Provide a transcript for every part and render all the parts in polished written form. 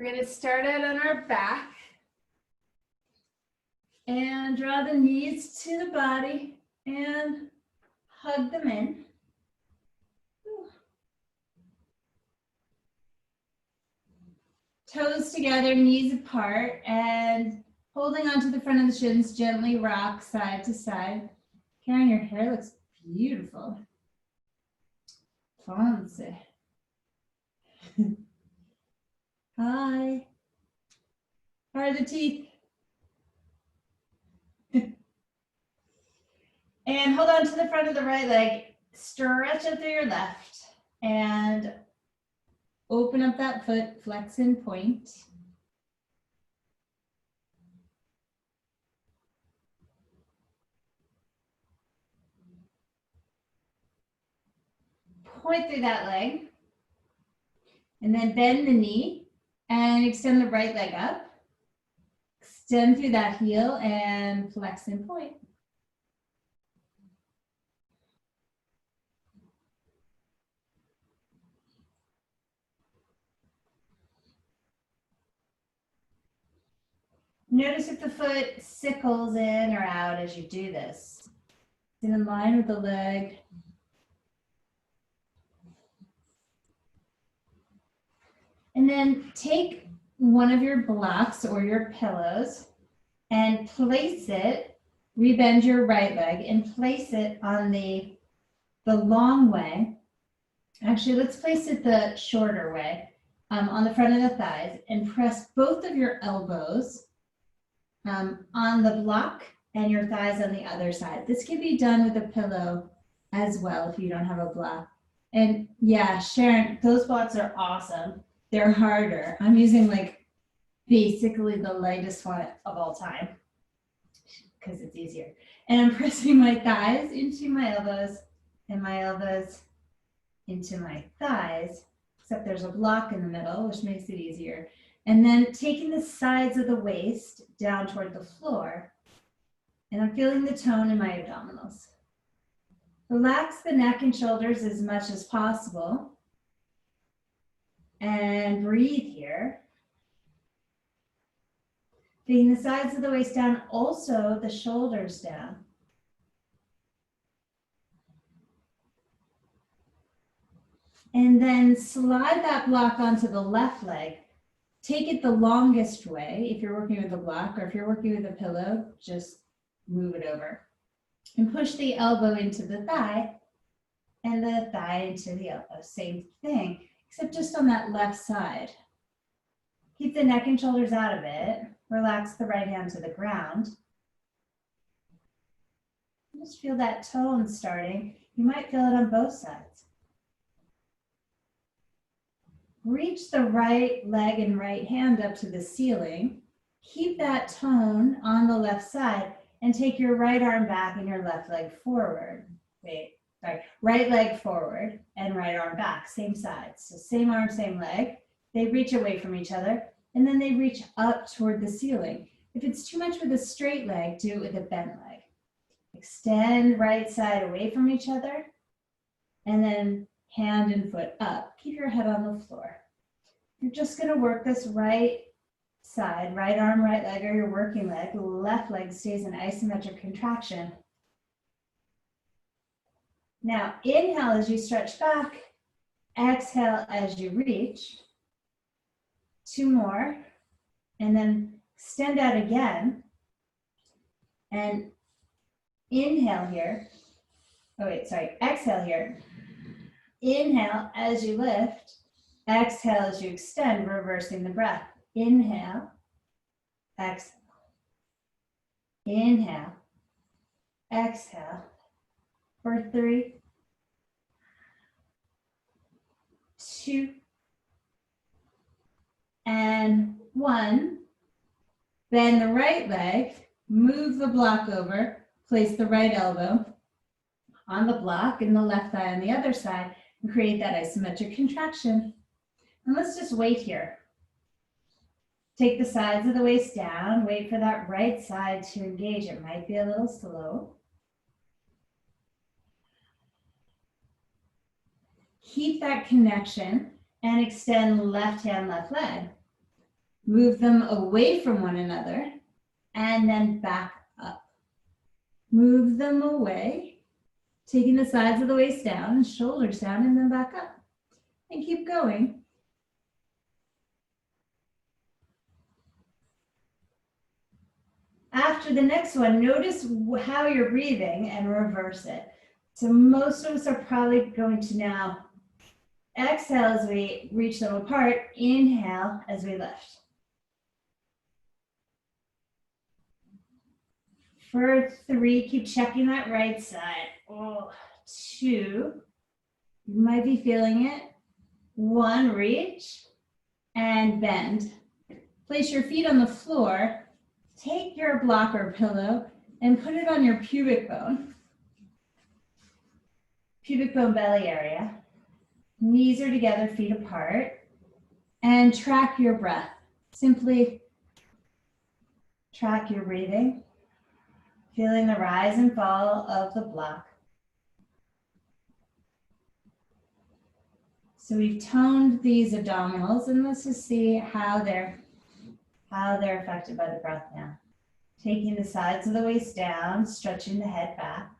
We're going to start out on our back and draw the knees to the body and hug them in. Toes together, knees apart, and holding onto the front of the shins, gently rock side to side. Karen, your hair looks beautiful. Fancy. Hi. How are the teeth? And hold on to the front of the right leg. Stretch out through your left. And open up that foot, flex and point. Point through that leg. And then bend the knee and extend the right leg up. Extend through that heel and flex and point. Notice if the foot sickles in or out as you do this. It's in line with the leg. And then take one of your blocks or your pillows and place it, rebend your right leg and place it on the long way. Actually, let's place it the shorter way on the front of the thighs and press both of your elbows on the block and your thighs on the other side. This can be done with a pillow as well if you don't have a block. And yeah, Sharon, those blocks are awesome. They're harder. I'm using like basically the lightest one of all time because it's easier. And I'm pressing my thighs into my elbows and my elbows into my thighs, except there's a block in the middle, which makes it easier. And then taking the sides of the waist down toward the floor, and I'm feeling the tone in my abdominals. Relax the neck and shoulders as much as possible. And breathe here. Taking the sides of the waist down, also the shoulders down. And then slide that block onto the left leg. Take it the longest way if you're working with a block, or if you're working with a pillow, just move it over. And push the elbow into the thigh and the thigh into the elbow. Same thing, except just on that left side. Keep the neck and shoulders out of it. Relax the right hand to the ground. Just feel that tone starting. You might feel it on both sides. Reach the right leg and right hand up to the ceiling. Keep that tone on the left side and take your right arm back and your left leg forward. Right leg forward and right arm back, same side. So same arm, same leg. They reach away from each other and then they reach up toward the ceiling. If it's too much with a straight leg, do it with a bent leg. Extend right side away from each other and then hand and foot up. Keep your head on the floor. You're just going to work this right side, right arm, right leg, or your working leg. Left leg stays in isometric contraction. Now, inhale as you stretch back. Exhale as you reach. 2 more. And then extend out again. And inhale here. Exhale here. Inhale as you lift. Exhale as you extend, reversing the breath. Inhale. Exhale. Inhale. Exhale. For 3, 2, and 1. Bend the right leg, move the block over, place the right elbow on the block and the left thigh on the other side, and create that isometric contraction. And let's just wait here. Take the sides of the waist down, wait for that right side to engage. It might be a little slow. Keep that connection and extend left hand, left leg. Move them away from one another and then back up. Move them away, taking the sides of the waist down and shoulders down and then back up. And keep going. After the next one, notice how you're breathing and reverse it. So most of us are probably going to now exhale as we reach them apart, inhale as we lift. For 3, keep checking that right side. 2, you might be feeling it. 1, reach and bend. Place your feet on the floor. Take your blocker pillow and put it on your pubic bone belly area. Knees are together, feet apart. And track your breath. Simply track your breathing, feeling the rise and fall of the block. So we've toned these abdominals, and let's just see how they're affected by the breath now. Taking the sides of the waist down, stretching the head back.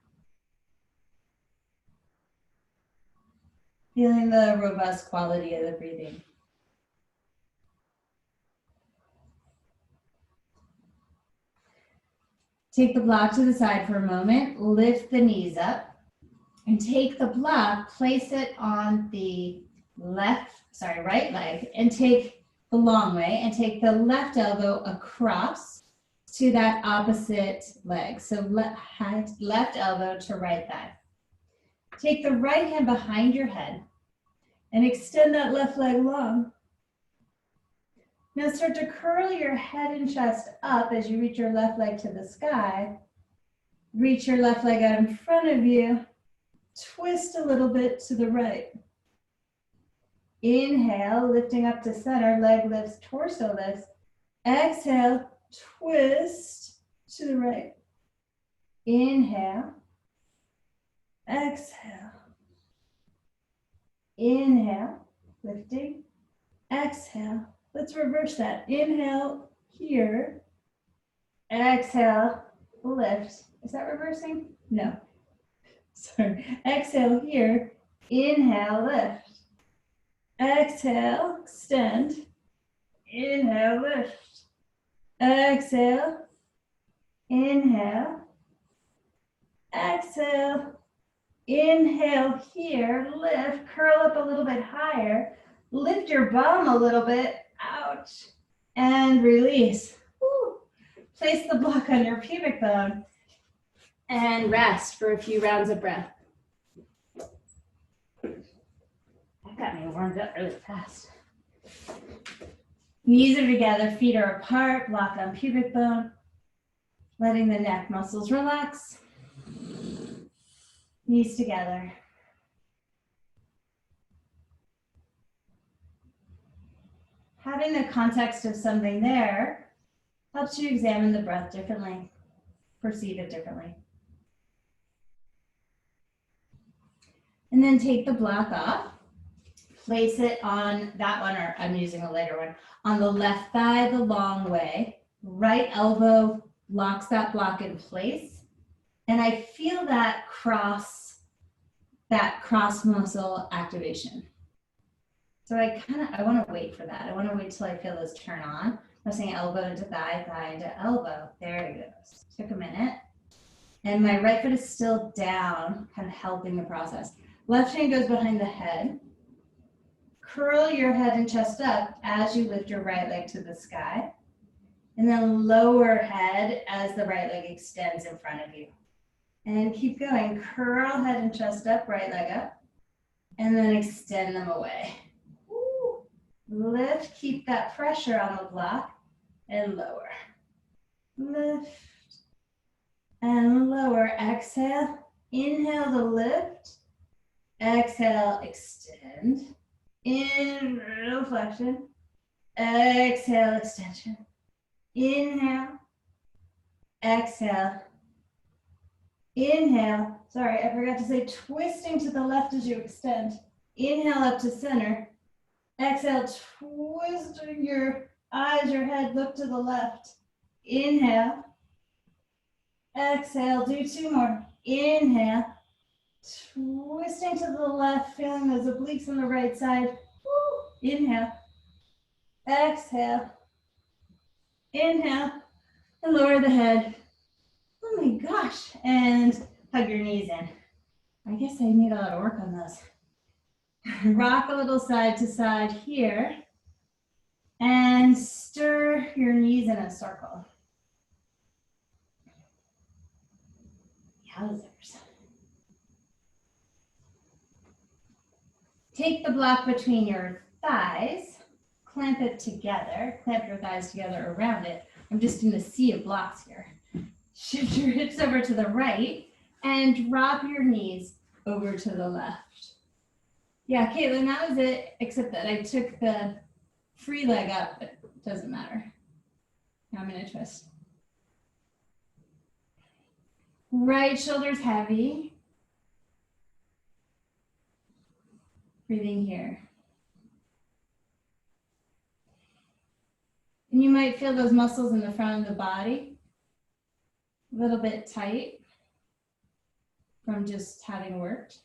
Feeling the robust quality of the breathing. Take the block to the side for a moment, lift the knees up, and take the block, place it on the right leg, and take the long way, and take the left elbow across to that opposite leg. So left elbow to right thigh. Take the right hand behind your head and extend that left leg long. Now start to curl your head and chest up as you reach your left leg to the sky. Reach your left leg out in front of you. Twist a little bit to the right. Inhale, lifting up to center, leg lifts, torso lifts. Exhale, twist to the right. Inhale. Exhale. Inhale, lifting. Exhale. Let's reverse that. Inhale here. Exhale, lift. Is that reversing? No. Sorry. Exhale here. Inhale, lift. Exhale, extend. Inhale, lift. Exhale. Inhale. Exhale. Inhale here, lift, curl up a little bit higher, lift your bum a little bit, ouch, and release. Woo. Place the block on your pubic bone and rest for a few rounds of breath. That got me warmed up really fast. Knees are together, feet are apart, block on pubic bone, letting the neck muscles relax. Knees together. Having the context of something there helps you examine the breath differently, perceive it differently. And then take the block off, place it on that one, or I'm using a lighter one, on the left thigh the long way. Right elbow locks that block in place. And I feel that cross muscle activation. So I want to wait for that. I want to wait till I feel those turn on. I'm saying elbow into thigh, thigh into elbow. There it goes. Took a minute. And my right foot is still down, kind of helping the process. Left hand goes behind the head. Curl your head and chest up as you lift your right leg to the sky. And then lower head as the right leg extends in front of you. And keep going. Curl head and chest up, right leg up. And then extend them away. Woo. Lift, keep that pressure on the block. And lower. Lift. And lower. Exhale. Inhale to lift. Exhale, extend. Inhale, flexion. Exhale, extension. Inhale. Exhale. Inhale, sorry, I forgot to say twisting to the left as you extend. Inhale up to center. Exhale, twisting your Eyes your head, look to the left. Inhale. Exhale, do 2 more. Inhale. Twisting to the left, feeling those obliques on the right side. Woo. Inhale. Exhale. Inhale. And lower the head. Oh my gosh. And hug your knees in. I guess I need a lot of work on those. Rock a little side to side here. And stir your knees in a circle. Yowzers. Take the block between your thighs, clamp it together, clamp your thighs together around it. I'm just in a sea of blocks here. Shift your hips over to the right and drop your knees over to the left. Yeah, Caitlin, that was it, except that I took the free leg up, but it doesn't matter. Now I'm gonna twist. Right shoulder's heavy. Breathing here. And you might feel those muscles in the front of the body a little bit tight from just having worked.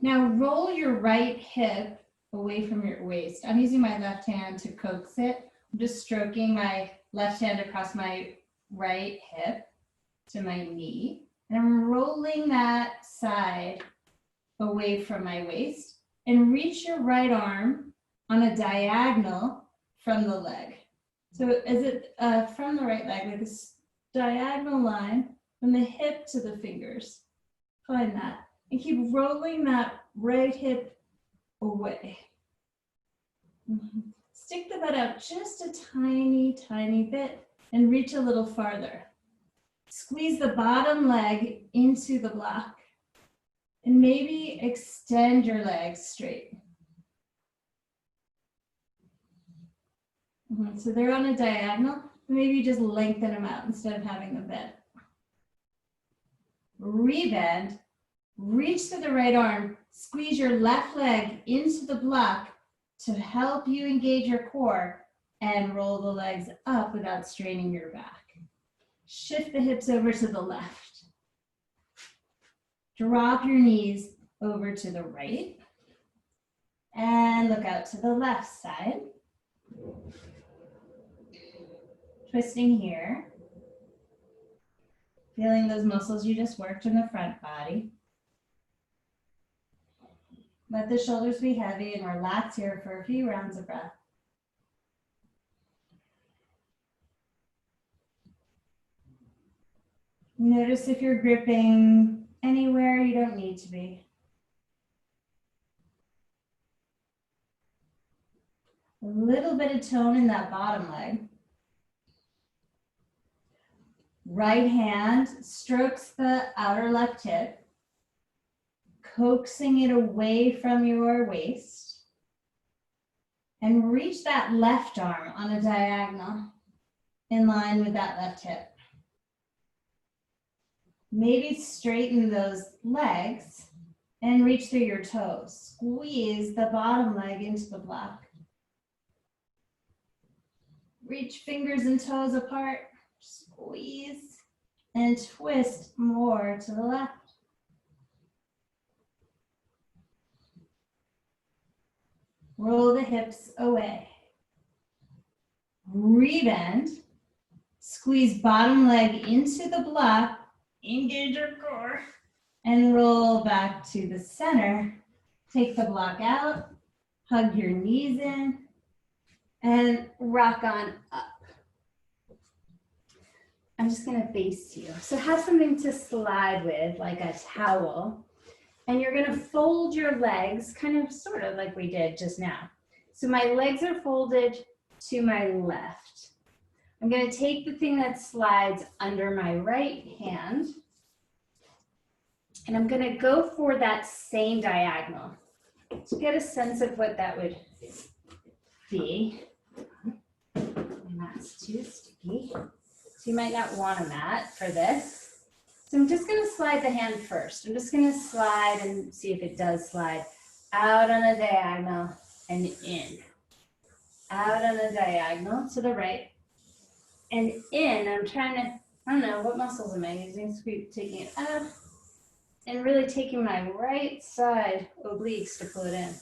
Now roll your right hip away from your waist. I'm using my left hand to coax it. I'm just stroking my left hand across my right hip to my knee. And I'm rolling that side away from my waist and reach your right arm on a diagonal from the leg. So is it from the right leg, like this diagonal line from the hip to the fingers. Find that. And keep rolling that right hip away. Stick the butt out just a tiny, tiny bit and reach a little farther. Squeeze the bottom leg into the block and maybe extend your legs straight. So they're on a diagonal, maybe just lengthen them out instead of having them bent. Rebend, reach to the right arm, squeeze your left leg into the block to help you engage your core and roll the legs up without straining your back. Shift the hips over to the left. Drop your knees over to the right and look out to the left side. Twisting here. Feeling those muscles you just worked in the front body. Let the shoulders be heavy and relax here for a few rounds of breath. Notice if you're gripping anywhere you don't need to be. A little bit of tone in that bottom leg. Right hand strokes the outer left hip, coaxing it away from your waist. And reach that left arm on a diagonal in line with that left hip. Maybe straighten those legs and reach through your toes. Squeeze the bottom leg into the block. Reach fingers and toes apart. Squeeze and twist more to the left. Roll the hips away. Rebend. Squeeze bottom leg into the block. Engage your core. And roll back to the center. Take the block out. Hug your knees in. And rock on up. I'm just gonna face you. So have something to slide with, like a towel. And you're gonna fold your legs, kind of sort of like we did just now. So my legs are folded to my left. I'm gonna take the thing that slides under my right hand. And I'm gonna go for that same diagonal. To get a sense of what that would be. And that's too sticky. So you might not want a mat for this. So I'm just gonna slide the hand first. I'm just gonna slide and see if it does slide out on a diagonal and in. out on a diagonal to the right, and in. I'm trying to, I don't know, what muscles am I using? Sweep, taking it up, and really taking my right side obliques to pull it in.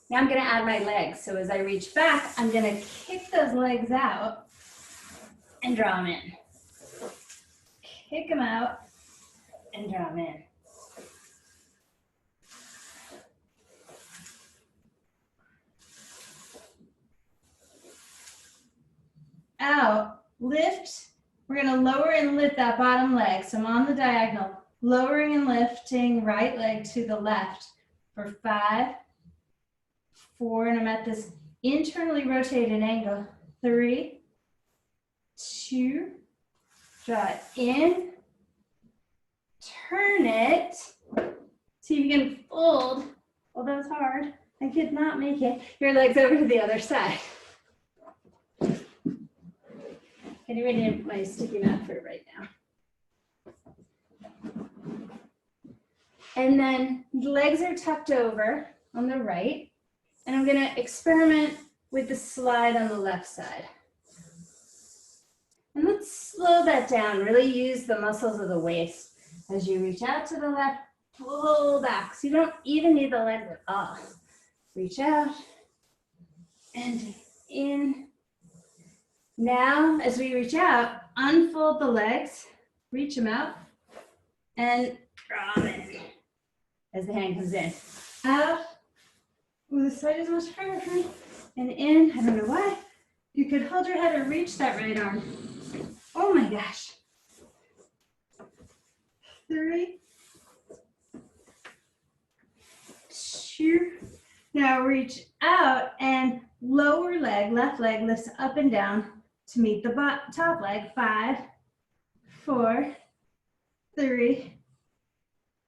Now I'm gonna add my legs. So as I reach back, I'm gonna kick those legs out and draw them in. Kick them out and draw them in. Out, lift. We're gonna lower and lift that bottom leg. So I'm on the diagonal, lowering and lifting right leg to the left for 5, 4, and I'm at this internally rotated angle. 3, 2, draw it in, turn it. See if you can fold, although it's hard. I could not make it. Your legs over to the other side. Anybody need my sticky mat for right now? And then the legs are tucked over on the right. And I'm gonna experiment with the slide on the left side. And let's slow that down. Really use the muscles of the waist. As you reach out to the left, pull back. So you don't even need the legs at all. Reach out and in. Now, as we reach out, unfold the legs, reach them out, and draw them in as the hand comes in. Out. Ooh, the side is much harder for me. And in, I don't know why. You could hold your head or reach that right arm. Oh my gosh. 3, 2. Now reach out and lower leg, left leg lifts up and down to meet the top leg. 5, 4, 3,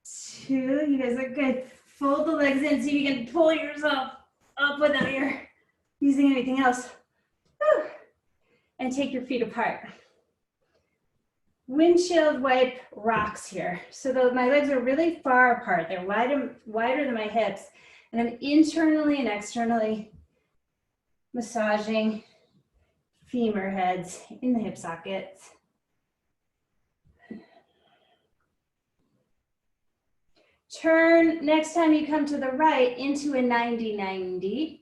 2. You guys are good. Fold the legs in so you can pull yourself up without your using anything else. Whew. And take your feet apart. Windshield wipe rocks here. So my legs are really far apart. They're wider than my hips. And I'm internally and externally massaging femur heads in the hip sockets. Turn, next time you come to the right, into a 90-90.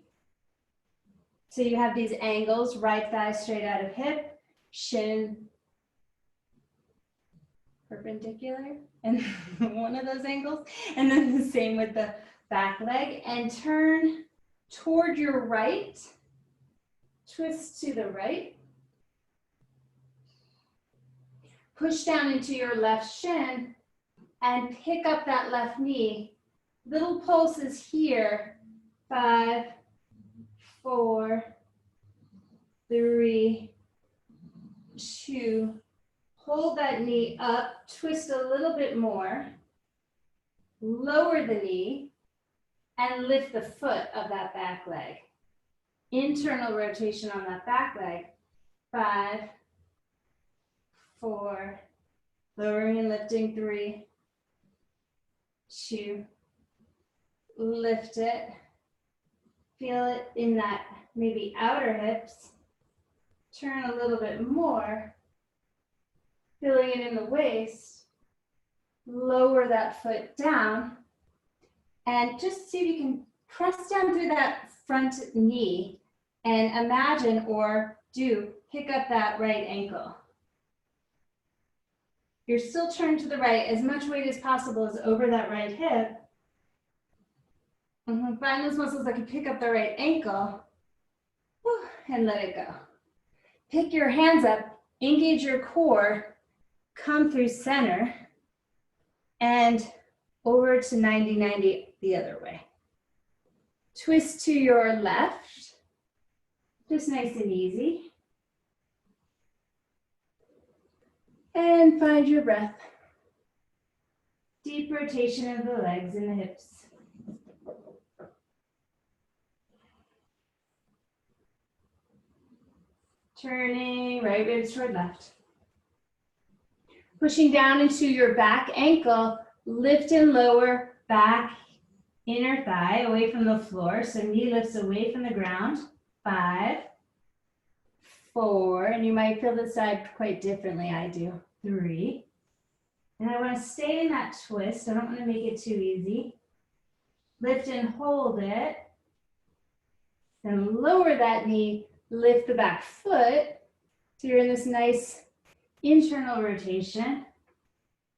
So you have these angles, right thigh straight out of hip, shin perpendicular, and one of those angles. And then the same with the back leg. And turn toward your right, twist to the right. Push down into your left shin and pick up that left knee. Little pulses here. 5, 4, 3, 2. Hold that knee up, twist a little bit more. Lower the knee and lift the foot of that back leg. Internal rotation on that back leg. 5, 4, lowering and lifting. 3, 2, lift it. Feel it in that maybe outer hips. Turn a little bit more. Feeling it in the waist. Lower that foot down. And just see if you can press down through that front knee and imagine or pick up that right ankle. You're still turned to the right. As much weight as possible is over that right hip. Find those muscles that can pick up the right ankle. And let it go. Pick your hands up, engage your core, come through center, and over to 90-90 the other way. Twist to your left, just nice and easy. And find your breath. Deep rotation of the legs and the hips. Turning right ribs toward left. Pushing down into your back ankle, lift and lower, back inner thigh away from the floor. So knee lifts away from the ground. 5, 4, and you might feel the side quite differently. I do. 3. And I want to stay in that twist. I don't want to make it too easy. Lift and hold it. Then lower that knee, lift the back foot. So you're in this nice internal rotation.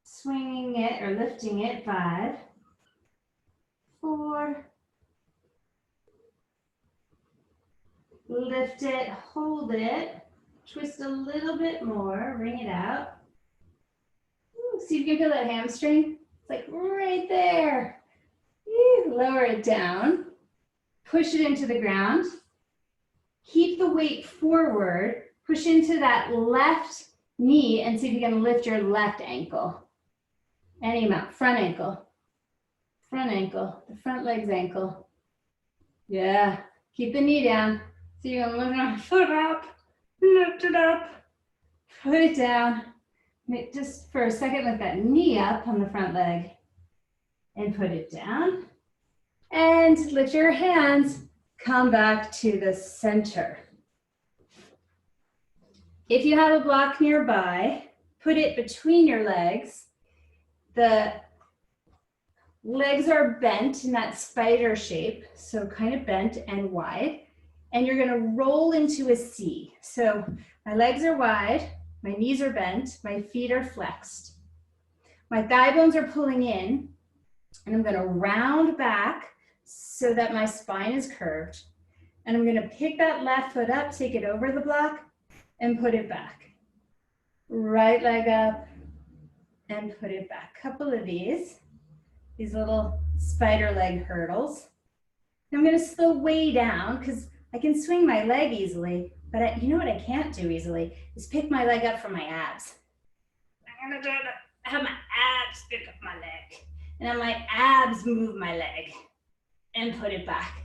Swinging it or lifting it. 5, 4. Lift it, hold it. Twist a little bit more, wring it out. Ooh, see if you can feel that hamstring. It's like right there. Lower it down. Push it into the ground. Keep the weight forward. Push into that left knee and see if you can lift your left ankle. Any amount. Front ankle. Front ankle. The front leg's ankle. Yeah. Keep the knee down. So you're going to lift your foot up. Lift it up. Put it down. Just for a second, lift that knee up on the front leg. And put it down. And lift your hands. Come back to the center. If you have a block nearby, put it between your legs. The legs are bent in that spider shape, so kind of bent and wide. And you're gonna roll into a C. So my legs are wide, my knees are bent, my feet are flexed. My thigh bones are pulling in, and I'm gonna round back so that my spine is curved. And I'm gonna pick that left foot up, take it over the block, and put it back. Right leg up, and put it back. Couple of these little spider leg hurdles. I'm gonna slow way down because I can swing my leg easily, but you know what I can't do easily is pick my leg up from my abs. I'm gonna try to have my abs pick up my leg, and then my abs move my leg and put it back.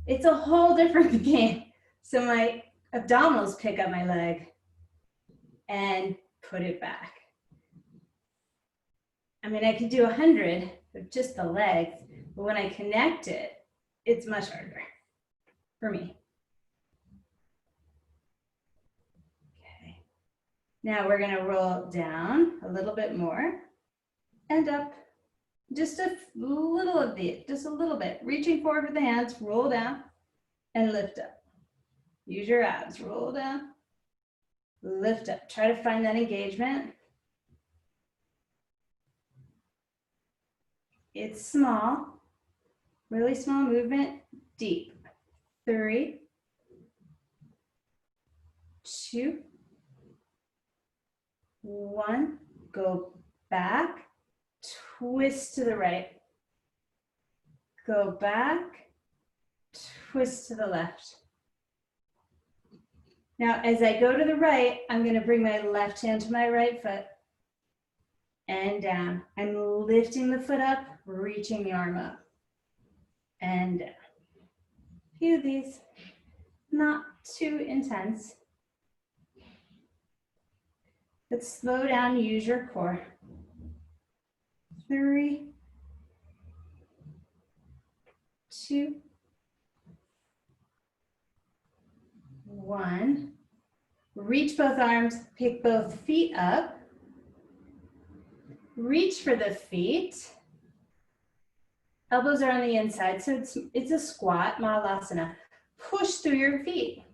It's a whole different game. So my abdominals pick up my leg and put it back. I mean, I could do 100 with just the legs, but when I connect it, it's much harder for me. Okay. Now we're gonna roll down a little bit more and up. Just a little of it, just a little bit. Reaching forward with the hands, roll down and lift up. Use your abs, roll down, lift up. Try to find that engagement. It's small, really small movement, deep. 3, 2, 1, go back, twist to the right, go back, twist to the left. Now, as I go to the right, I'm going to bring my left hand to my right foot and down. I'm lifting the foot up, reaching the arm up and down. A few of these, not too intense. But slow down, use your core. 3, 2, 1. Reach both arms, pick both feet up. Reach for the feet. Elbows are on the inside, so it's a squat, Mahalasana. Push through your feet.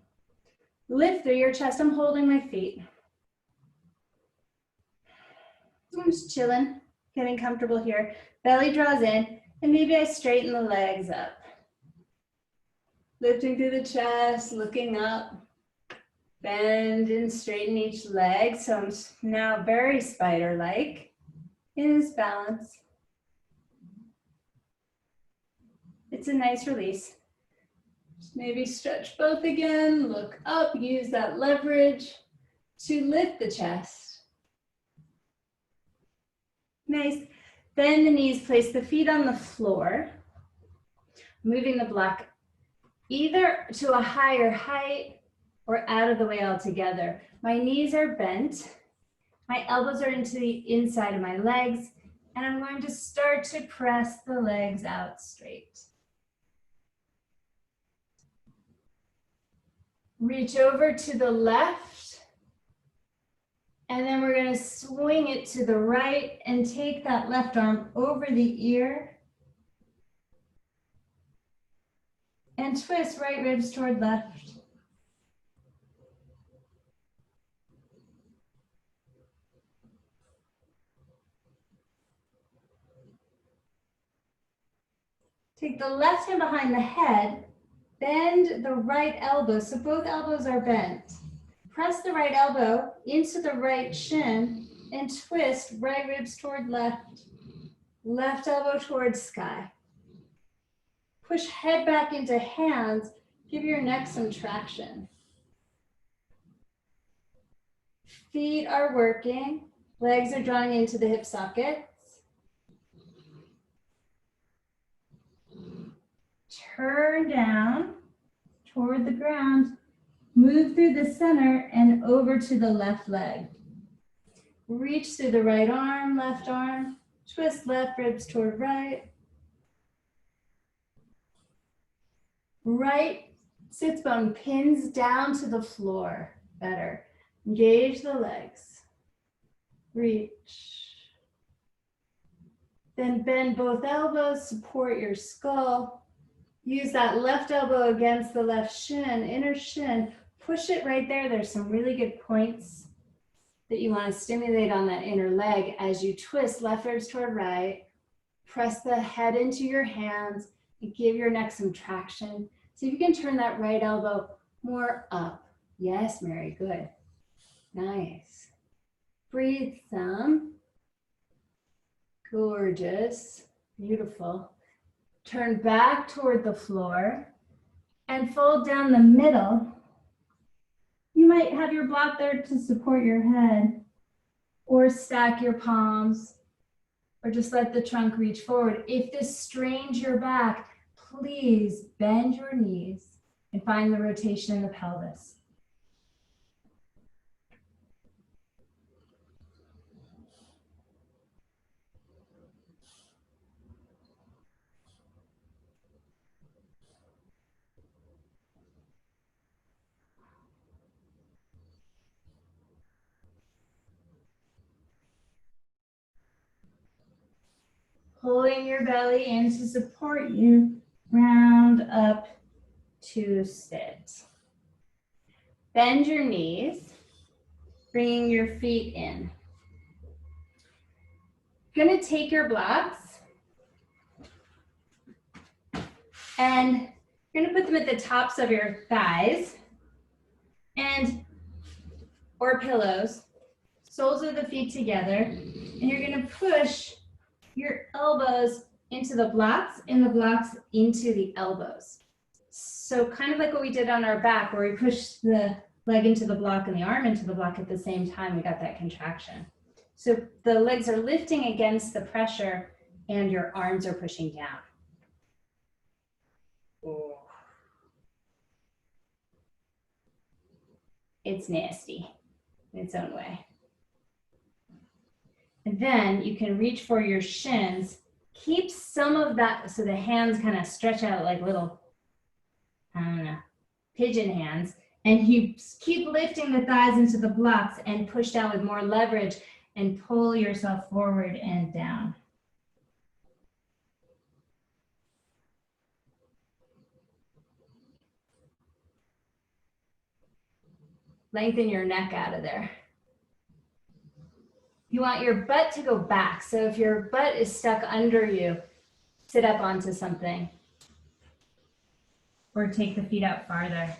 Lift through your chest. I'm holding my feet. I'm just chilling, getting comfortable here. Belly draws in, and maybe I straighten the legs up. Lifting through the chest, looking up. Bend and straighten each leg. So I'm now very spider-like in this balance. It's a nice release. Just maybe stretch both again, look up, use that leverage to lift the chest. Nice. Bend the knees, place the feet on the floor, moving the block either to a higher height or out of the way altogether. My knees are bent. My elbows are into the inside of my legs. And I'm going to start to press the legs out straight. Reach over to the left. And then we're going to swing it to the right and take that left arm over the ear. And twist right ribs toward left. Take the left hand behind the head. Bend the right elbow, so both elbows are bent. Press the right elbow into the right shin and twist right ribs toward left. Left elbow towards sky. Push head back into hands. Give your neck some traction. Feet are working. Legs are drawing into the hip sockets. Turn down toward the ground. Move through the center and over to the left leg. Reach through the right arm, left arm. Twist left ribs toward right. Right sits bone pins down to the floor. Better. Engage the legs. Reach. Then bend both elbows, support your skull. Use that left elbow against the left shin, inner shin. Push it right there. There's some really good points that you want to stimulate on that inner leg as you twist left ribs toward right. Press the head into your hands and give your neck some traction. See if you can turn that right elbow more up. Yes, Mary, good. Nice. Breathe some. Gorgeous. Beautiful. Turn back toward the floor and fold down the middle. You might have your block there to support your head, or stack your palms, or just let the trunk reach forward. If this strains your back, please bend your knees and find the rotation in the pelvis. Pulling your belly in to support you, round up to sit. Bend your knees, bringing your feet in. You're gonna take your blocks and you're gonna put them at the tops of your thighs or pillows, soles of the feet together, and you're gonna push your elbows into the blocks and the blocks into the elbows. So kind of like what we did on our back where we pushed the leg into the block and the arm into the block at the same time, we got that contraction. So the legs are lifting against the pressure and your arms are pushing down. Oh. It's nasty in its own way. And then you can reach for your shins. Keep some of that, so the hands kind of stretch out like little, I don't know, pigeon hands. And you keep lifting the thighs into the blocks and push down with more leverage and pull yourself forward and down. Lengthen your neck out of there. You want your butt to go back. So if your butt is stuck under you, sit up onto something. Or take the feet out farther.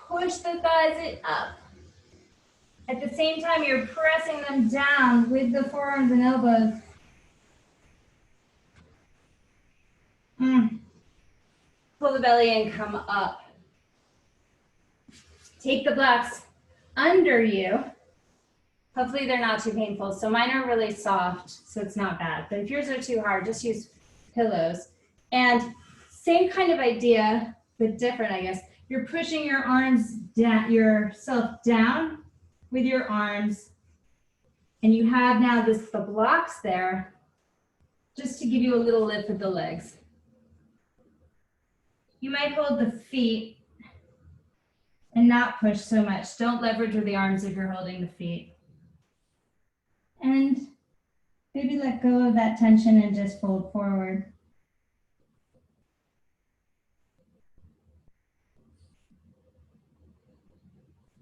Push the thighs up. At the same time, you're pressing them down with the forearms and elbows. Pull the belly in, come up. Take the blocks under you. Hopefully they're not too painful. So mine are really soft, so it's not bad. But if yours are too hard, just use pillows. And same kind of idea, but different, I guess. You're pushing your arms down, yourself down with your arms And you have now the blocks there just to give you a little lift with the legs. You might hold the feet and not push so much. Don't leverage with the arms if you're holding the feet. And maybe let go of that tension and just fold forward.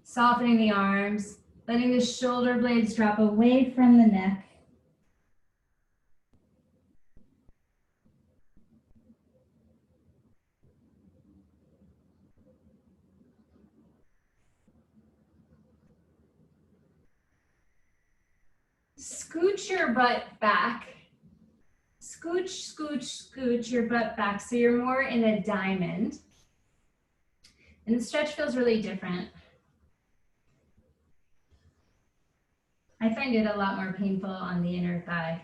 Softening the arms, letting the shoulder blades drop away from the neck. Scooch your butt back. Scooch, scooch, scooch your butt back so you're more in a diamond. And the stretch feels really different. I find it a lot more painful on the inner thigh.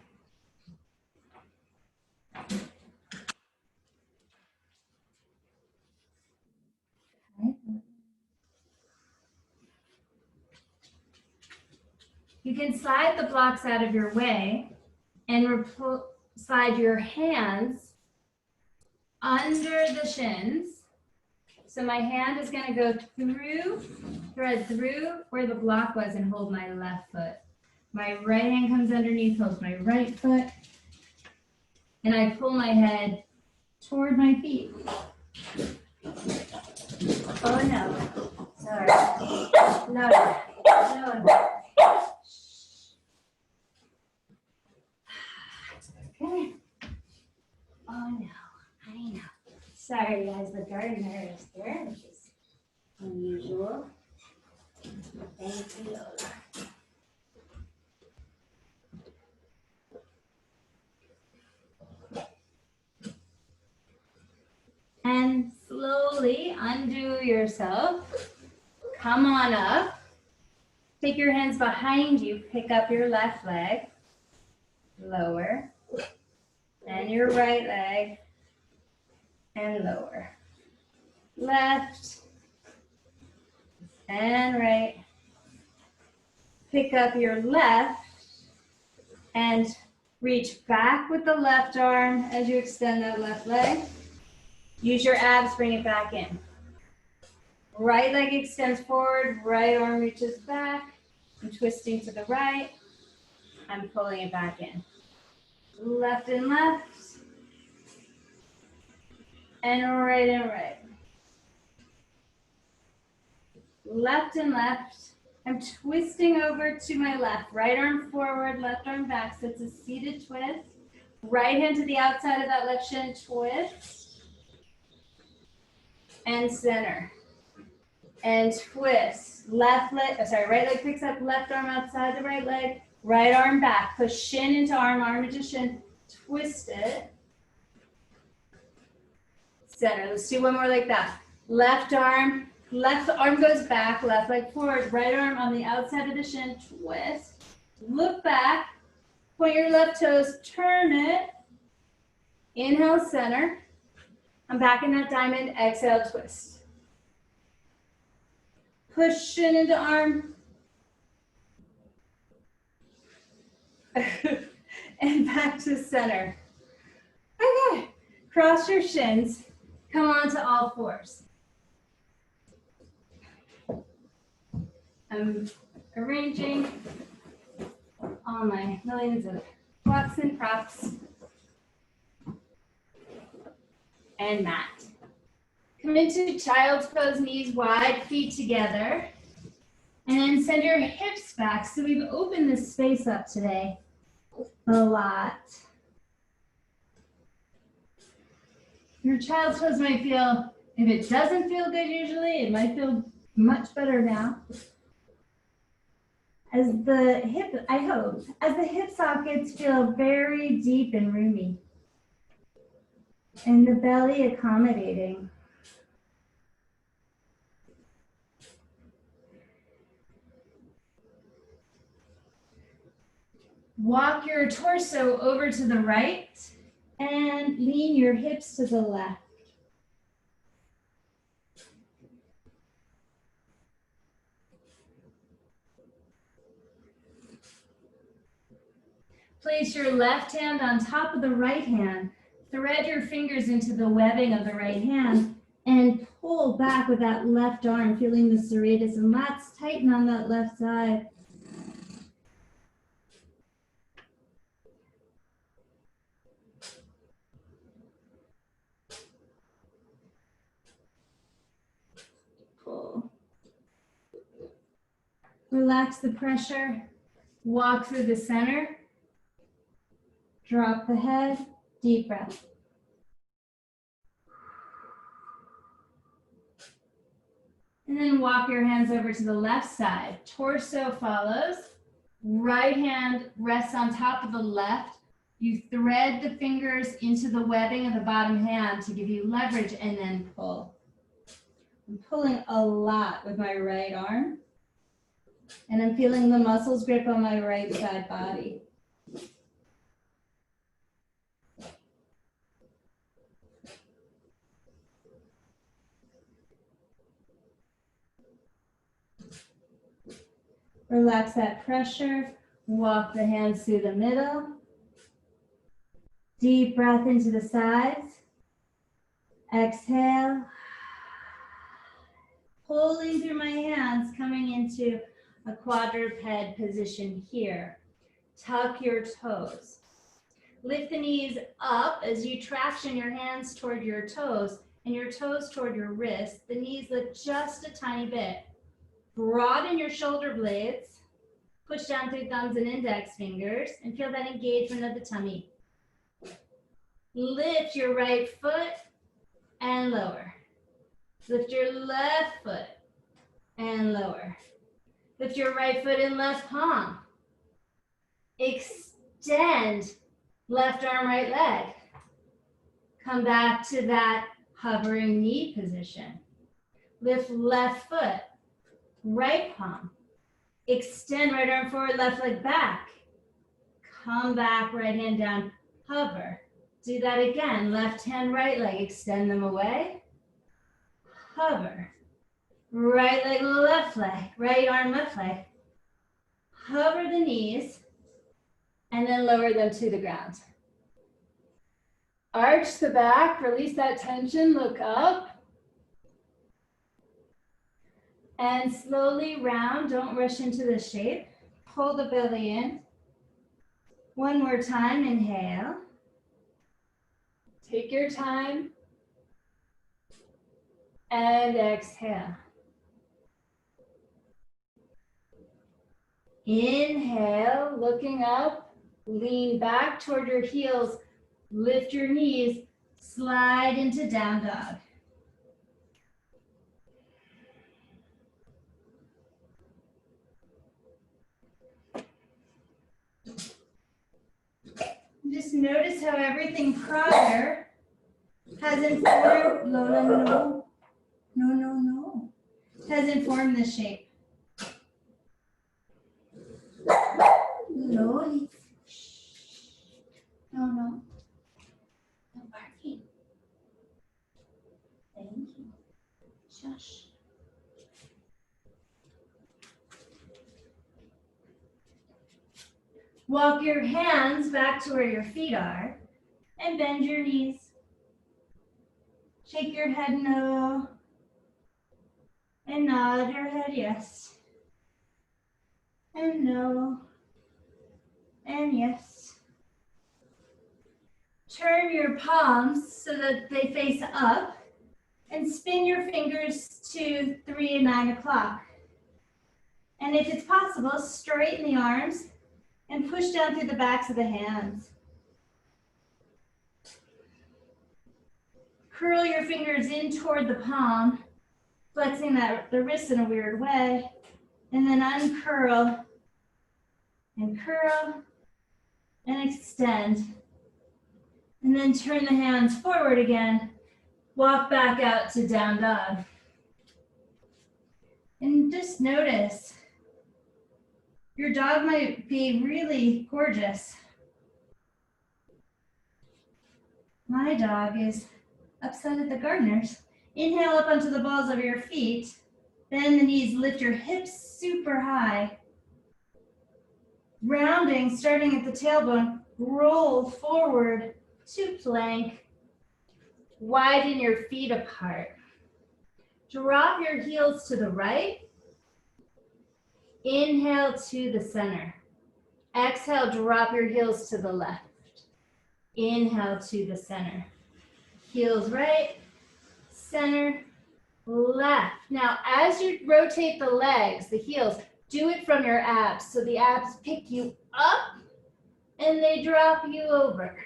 You can slide the blocks out of your way and slide your hands under the shins. So my hand is going to go thread through where the block was and hold my left foot. My right hand comes underneath, holds my right foot, and I pull my head toward my feet. Oh no, sorry. No. Okay. Oh no, I know. Sorry guys, the gardener is here, which is unusual. Thank you, Lola. And slowly undo yourself. Come on up. Take your hands behind you. Pick up your left leg. Lower. And your right leg. And lower. Left. And right. Pick up your left. And reach back with the left arm as you extend that left leg. Use your abs, bring it back in. Right leg extends forward, right arm reaches back. I'm twisting to the right. I'm pulling it back in. Left and left. And right. Left and left. I'm twisting over to my left. Right arm forward, left arm back. So it's a seated twist. Right hand to the outside of that left shin, twist. And center. And twist. Right leg picks up, left arm outside the right leg. Right arm back. Push shin into arm into shin. Twist it. Center. Let's do one more like that. Left arm goes back, left leg forward, right arm on the outside of the shin, twist. Look back, point your left toes, turn it. Inhale, center. I'm back in that diamond, exhale, twist. Push shin into arm. And back to center. Okay, cross your shins. Come on to all fours. I'm arranging all my millions of blocks and props and mat. Come into child's pose, knees wide, feet together. And then send your hips back. So we've opened this space up today a lot. Your child's pose might feel, if it doesn't feel good usually, it might feel much better now. As the hip sockets feel very deep and roomy. And the belly accommodating. Walk your torso over to the right and lean your hips to the left. Place your left hand on top of the right hand. Thread your fingers into the webbing of the right hand and pull back with that left arm, feeling the serratus and lats tighten on that left side. Pull. Relax the pressure. Walk through the center. Drop the head. Deep breath. And then walk your hands over to the left side. Torso follows. Right hand rests on top of the left. You thread the fingers into the webbing of the bottom hand to give you leverage and then pull. I'm pulling a lot with my right arm. And I'm feeling the muscles grip on my right side body. Relax that pressure. Walk the hands through the middle. Deep breath into the sides. Exhale. Pulling through my hands, coming into a quadruped position here. Tuck your toes. Lift the knees up as you traction your hands toward your toes and your toes toward your wrists. The knees lift just a tiny bit. Broaden your shoulder blades. Push down through thumbs and index fingers and feel that engagement of the tummy. Lift your right foot and lower. Lift your left foot and lower. Lift your right foot and left palm. Extend left arm, right leg. Come back to that hovering knee position. Lift left foot, right palm. Extend right arm forward, left leg back. Come back, right hand down, hover. Do that again. Left hand, right leg, extend them away. Hover. Right leg, left leg, right arm, left leg. Hover the knees and then lower them to the ground. Arch the back, release that tension, look up. And slowly round, don't rush into the shape. Pull the belly in. One more time, inhale. Take your time. And exhale. Inhale, looking up, lean back toward your heels, lift your knees, slide into down dog. Just notice how everything prior has informed, has informed the shape. Slowly. No barking. Thank you. Shush. Walk your hands back to where your feet are and bend your knees. Shake your head no and nod your head yes. And no and yes. Turn your palms so that they face up and spin your fingers to 3 and 9 o'clock. And if it's possible, straighten the arms and push down through the backs of the hands. Curl your fingers in toward the palm, flexing the wrists in a weird way, and then uncurl and curl and extend. And then turn the hands forward again. Walk back out to down dog. And just notice, your dog might be really gorgeous. My dog is upset at the gardeners. Inhale up onto the balls of your feet. Bend the knees, lift your hips super high. Rounding, starting at the tailbone, roll forward to plank. Widen your feet apart. Drop your heels to the right. Inhale to the center. Exhale, drop your heels to the left. Inhale to the center. Heels right, center, left. Now, as you rotate the legs, the heels, do it from your abs. So the abs pick you up and they drop you over.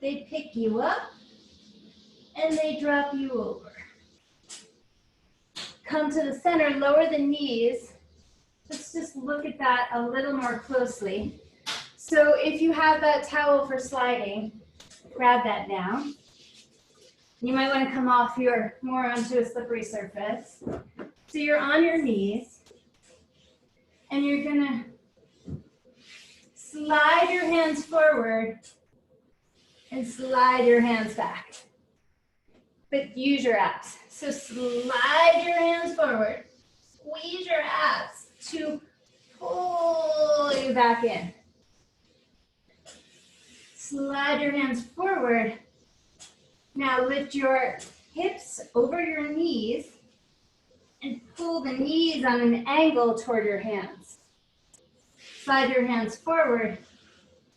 They pick you up and they drop you over. Come to the center, lower the knees. Let's just look at that a little more closely. So if you have that towel for sliding, grab that down. You might want to come off more onto a slippery surface. So you're on your knees and you're gonna slide your hands forward and slide your hands back. But use your abs. So slide your hands forward, squeeze your abs to pull you back in. Slide your hands forward. Now lift your hips over your knees and pull the knees on an angle toward your hands. Slide your hands forward.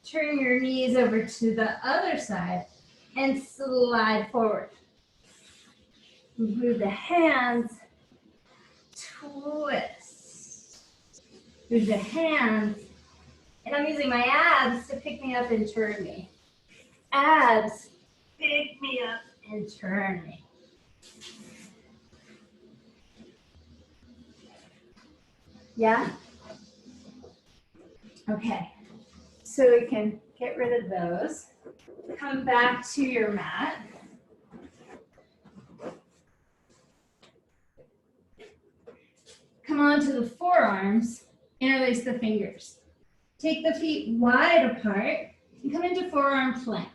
Turn your knees over to the other side and slide forward. Move the hands, twist. Move the hands, and I'm using my abs to pick me up and turn me. Abs, pick me up and turn me. Yeah? Okay, so we can get rid of those. Come back to your mat. Come onto the forearms, interlace the fingers. Take the feet wide apart and come into forearm plank.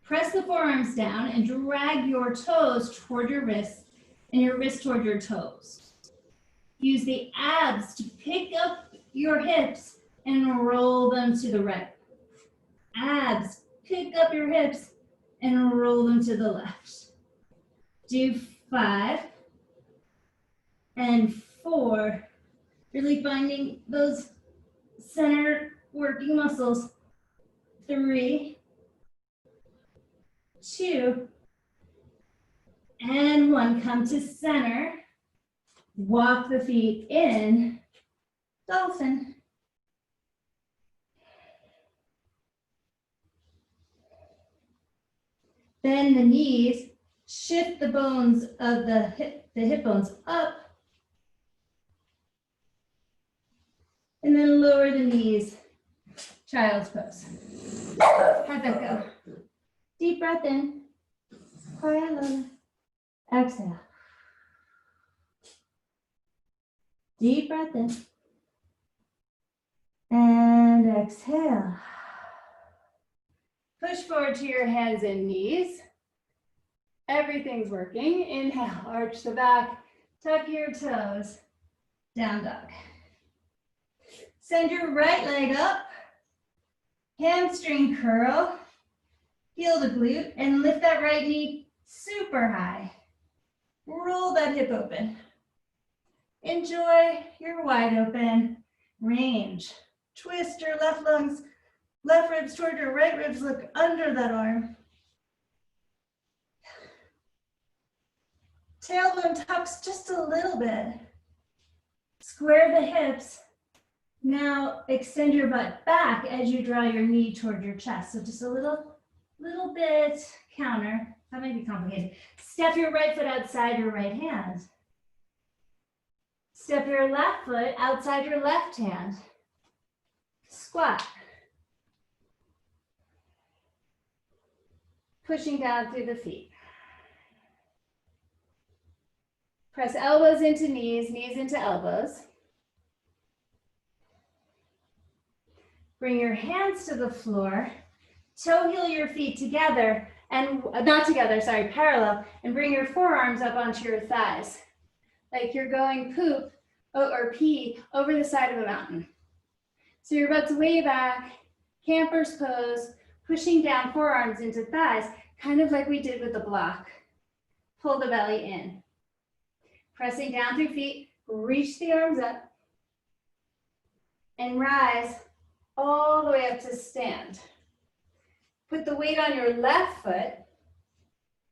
Press the forearms down and drag your toes toward your wrists and your wrists toward your toes. Use the abs to pick up your hips and roll them to the right. Abs, pick up your hips and roll them to the left. Do 5 and 4. Really finding those center working muscles. 3, 2, and 1. Come to center. Walk the feet in. Dolphin. Bend the knees. Shift the bones of the hip bones up. And then lower the knees. Child's pose. How'd that go? Deep breath in. Exhale. Deep breath in. And exhale. Push forward to your hands and knees. Everything's working. Inhale, arch the back, tuck your toes, down dog. Send your right leg up, hamstring curl, heel the glute, and lift that right knee super high. Roll that hip open. Enjoy your wide open range. Twist your left lungs, left ribs toward your right ribs, look under that arm. Tailbone tucks just a little bit. Square the hips. Now extend your butt back as you draw your knee toward your chest. So just a little bit counter. That might be complicated. Step your right foot outside your right hand. Step your left foot outside your left hand. Squat. Pushing down through the feet. Press elbows into knees, knees into elbows. Bring your hands to the floor. Toe heel your feet together, and not together, sorry, parallel, and bring your forearms up onto your thighs. Like you're going poop or pee over the side of a mountain. So you're about to way back, camper's pose, pushing down forearms into thighs, kind of like we did with the block. Pull the belly in. Pressing down through feet, reach the arms up, and rise all the way up to stand. Put the weight on your left foot.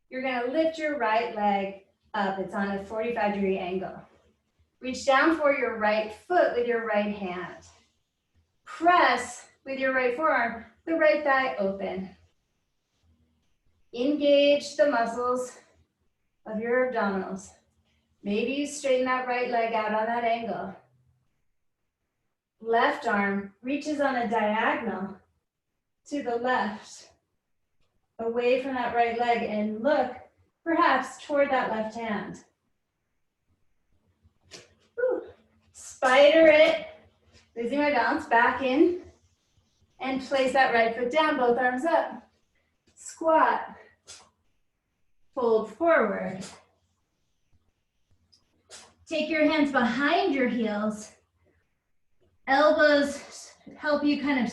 You're gonna lift your right leg up. It's on a 45-degree angle. Reach down for your right foot with your right hand. Press with your right forearm, the right thigh open. Engage the muscles of your abdominals. Maybe you straighten that right leg out on that angle. Left arm reaches on a diagonal to the left, away from that right leg, and look perhaps toward that left hand. Whew. Spider it, losing my balance, back in, and place that right foot down, both arms up. Squat, fold forward. Take your hands behind your heels. Elbows help you kind of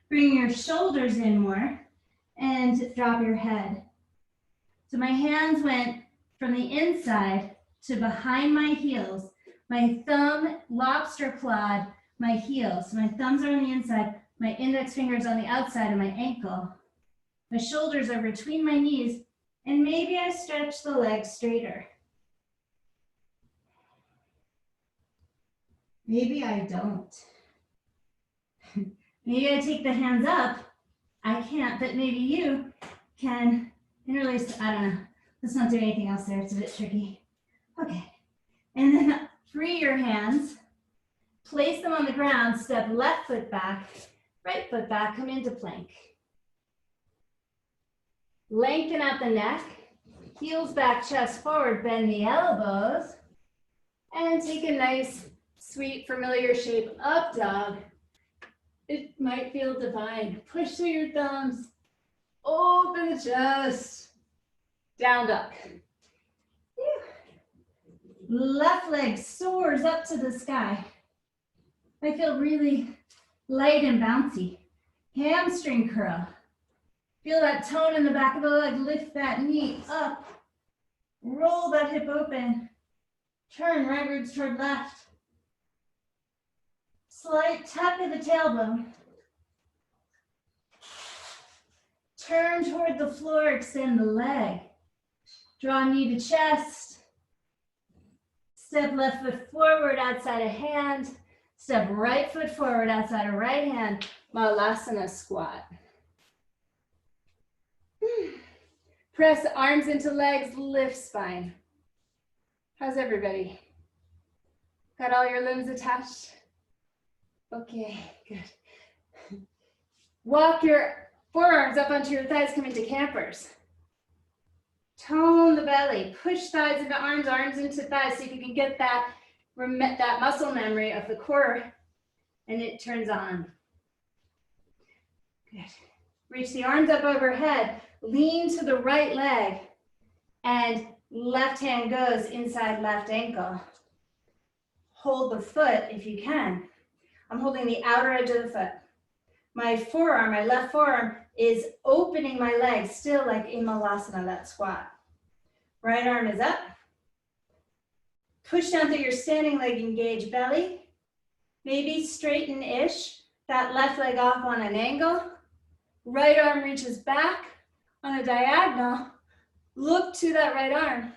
bring your shoulders in more and drop your head. So my hands went from the inside to behind my heels. My thumb, lobster clawed my heels. My thumbs are on the inside, my index fingers on the outside of my ankle. My shoulders are between my knees, and maybe I stretch the legs straighter. Maybe I don't. Maybe I take the hands up. I can't, but maybe you can interlace. I don't know. Let's not do anything else there. It's a bit tricky. Okay. And then free your hands. Place them on the ground. Step left foot back, right foot back. Come into plank. Lengthen out the neck. Heels back, chest forward. Bend the elbows. And take a nice, sweet, familiar shape, up dog. It might feel divine. Push through your thumbs. Open the chest. Down dog. Left leg soars up to the sky. I feel really light and bouncy. Hamstring curl. Feel that tone in the back of the leg. Lift that knee up. Roll that hip open. Turn right ribs toward left. Slight tap of the tailbone. Turn toward the floor, extend the leg. Draw knee to chest. Step left foot forward outside of hand. Step right foot forward outside of right hand. Malasana squat. Press arms into legs, lift spine. How's everybody? Got all your limbs attached? Okay, good. Walk your forearms up onto your thighs, come into campers. Tone the belly, push thighs into arms, arms into thighs, see if you can get that muscle memory of the core, and it turns on. Good. Reach the arms up overhead, lean to the right leg, and left hand goes inside left ankle. Hold the foot if you can. I'm holding the outer edge of the foot. My forearm, my left forearm, is opening my leg, still like in Malasana, that squat. Right arm is up. Push down through your standing leg, engage belly. Maybe straighten-ish, that left leg off on an angle. Right arm reaches back on a diagonal. Look to that right arm.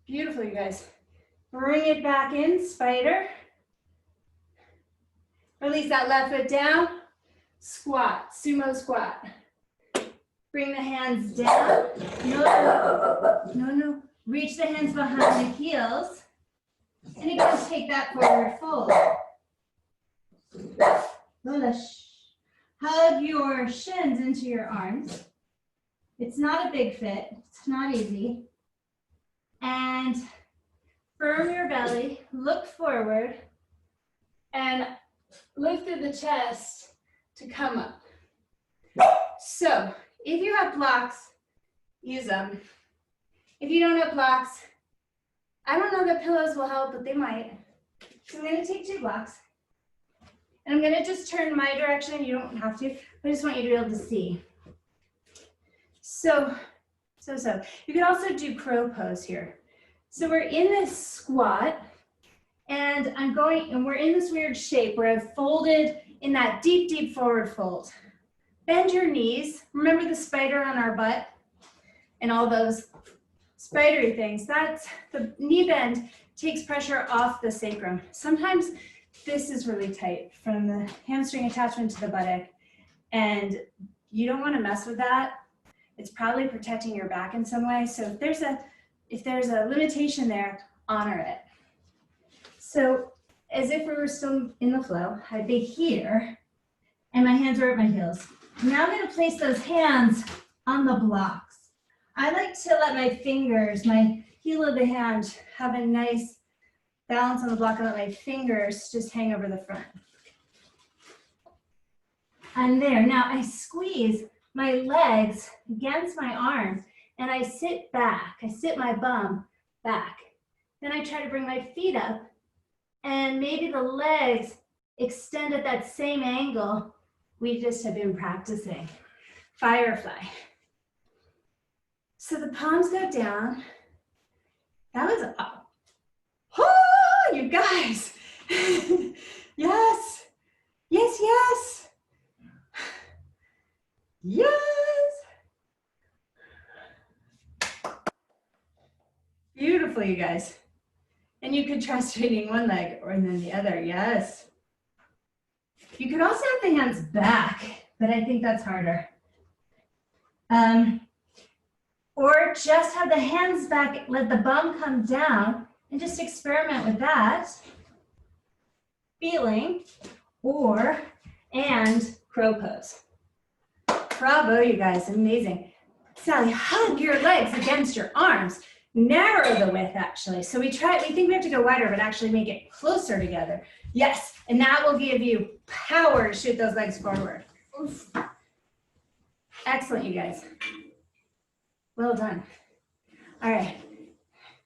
Beautiful, you guys. Bring it back in, spider. Release that left foot down. Squat, sumo squat. Bring the hands down. No. Reach the hands behind the heels. And again, take that forward fold. Hug your shins into your arms. It's not a big fit. It's not easy. And firm your belly, look forward, and lift through the chest to come up. So if you have blocks, use them. If you don't have blocks, I don't know that pillows will help, but they might. So I'm gonna take 2 blocks. And I'm gonna just turn my direction. You don't have to, I just want you to be able to see. So. You can also do crow pose here. So we're in this squat, and we're in this weird shape where I've folded in that deep, deep forward fold. Bend your knees. Remember the spider on our butt and all those spidery things? That's the knee bend takes pressure off the sacrum. Sometimes this is really tight from the hamstring attachment to the buttock, and you don't want to mess with that. It's probably protecting your back in some way. So if there's a limitation there, honor it. So as if we were still in the flow, I'd be here and my hands are at my heels. Now I'm going to place those hands on the blocks. I like to let my fingers, my heel of the hand, have a nice balance on the block and let my fingers just hang over the front. I'm there. Now I squeeze my legs against my arms and I sit back. I sit my bum back. Then I try to bring my feet up and maybe the legs extend at that same angle we just have been practicing. Firefly. So the palms go down. That was up. Oh, you guys. Yes. Yes, yes. Yes. Beautiful, you guys. And you could try straightening one leg or then the other. Yes. You could also have the hands back, but I think that's harder. Or just have the hands back, let the bum come down and just experiment with that. Feeling and crow pose. Bravo, you guys, amazing. Sally, hug your legs against your arms. Narrow the width, actually. So we think we have to go wider, but actually make it closer together. Yes, and that will give you power to shoot those legs forward. Oof. Excellent, you guys. Well done. All right,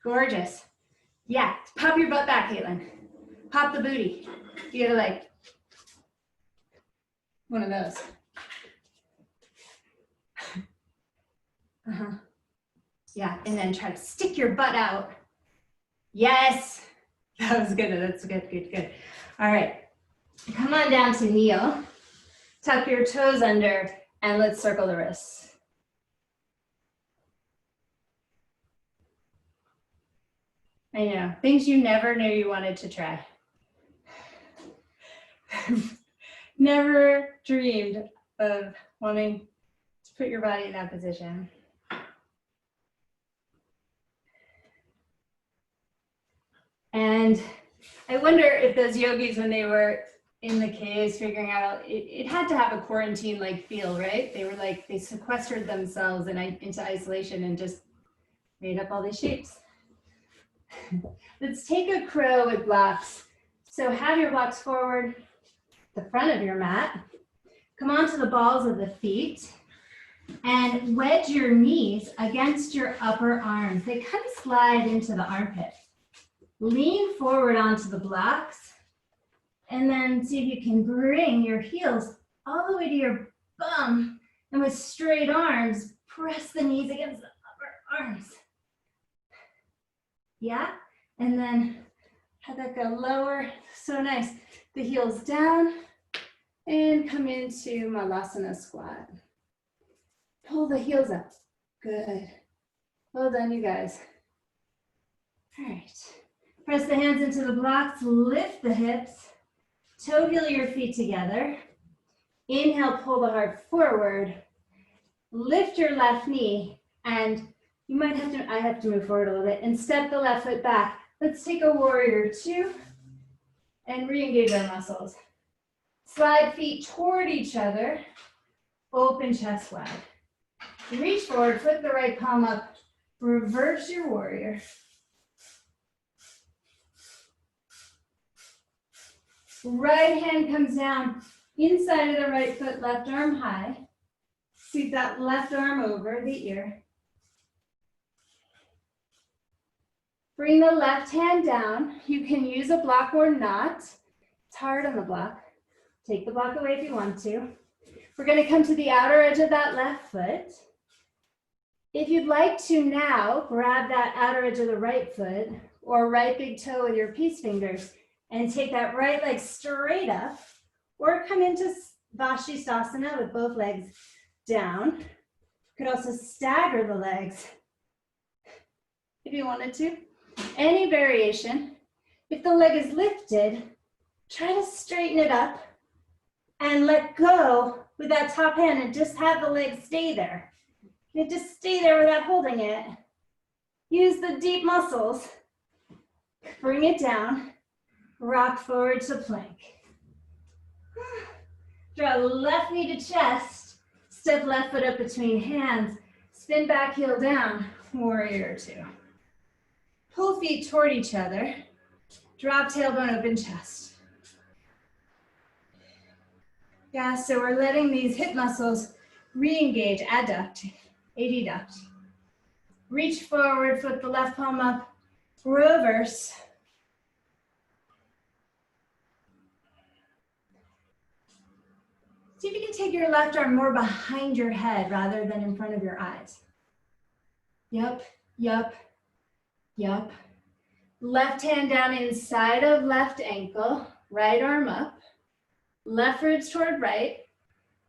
gorgeous. Yeah, pop your butt back, Caitlin. Pop the booty. You gotta like one of those. Yeah, and then try to stick your butt out. Yes, that was good. That's good, good, good. All right, come on down to kneel. Tuck your toes under and let's circle the wrists. I know, things you never knew you wanted to try. Never dreamed of wanting to put your body in that position. And I wonder if those yogis, when they were in the caves figuring out, it had to have a quarantine-like feel, right? They were like, they sequestered themselves into isolation and just made up all these shapes. Let's take a crow with blocks. So have your blocks forward, the front of your mat. Come onto the balls of the feet and wedge your knees against your upper arms. They kind of slide into the armpit. Lean forward onto the blocks and then see if you can bring your heels all the way to your bum, and with straight arms, press the knees against the upper arms. Yeah, and then have that go lower. So nice. The heels down and come into Malasana squat. Pull the heels up. Good. Well done, you guys. All right. Press the hands into the blocks, lift the hips, toe heel your feet together. Inhale, pull the heart forward. Lift your left knee, and you might have to, I have to move forward a little bit, and step the left foot back. Let's take a warrior two and re-engage our muscles. Slide feet toward each other, open chest wide. Reach forward, flip the right palm up, reverse your warrior. Right hand comes down inside of the right foot, left arm high. Sweep that left arm over the ear. Bring the left hand down. You can use a block or not. It's hard on the block. Take the block away if you want to. We're going to come to the outer edge of that left foot. If you'd like to now, grab that outer edge of the right foot or right big toe with your peace fingers and take that right leg straight up, or come into Vashisthasana with both legs down. You could also stagger the legs if you wanted to. Any variation. If the leg is lifted, try to straighten it up and let go with that top hand and just have the leg stay there. You just stay there without holding it. Use the deep muscles. Bring it down. Rock forward to plank. Draw left knee to chest. Step left foot up between hands. Spin back, heel down. Warrior two. Pull feet toward each other. Drop tailbone, open chest. Yeah, so we're letting these hip muscles re-engage, adduct, adduct. Reach forward, flip the left palm up, reverse. See if you can take your left arm more behind your head rather than in front of your eyes. Yup, yup, yup. Left hand down inside of left ankle, right arm up. Left ribs toward right.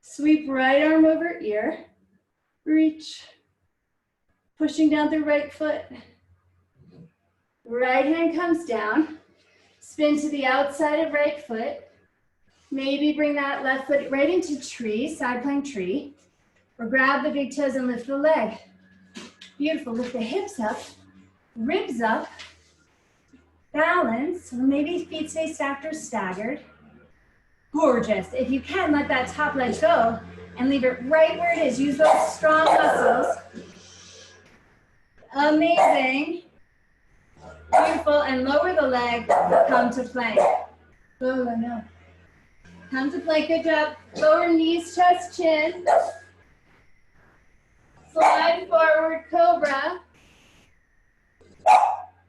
Sweep right arm over ear. Reach. Pushing down through right foot. Right hand comes down. Spin to the outside of right foot. Maybe bring that left foot right into tree, side plank tree. Or grab the big toes and lift the leg. Beautiful. Lift the hips up. Ribs up. Balance. Or maybe feet stay stacked or staggered. Gorgeous. If you can, let that top leg go and leave it right where it is. Use those strong muscles. Amazing. Beautiful. And lower the leg. Come to plank. Oh, no. Come to plank. Good job. Lower knees, chest, chin. Slide forward, cobra.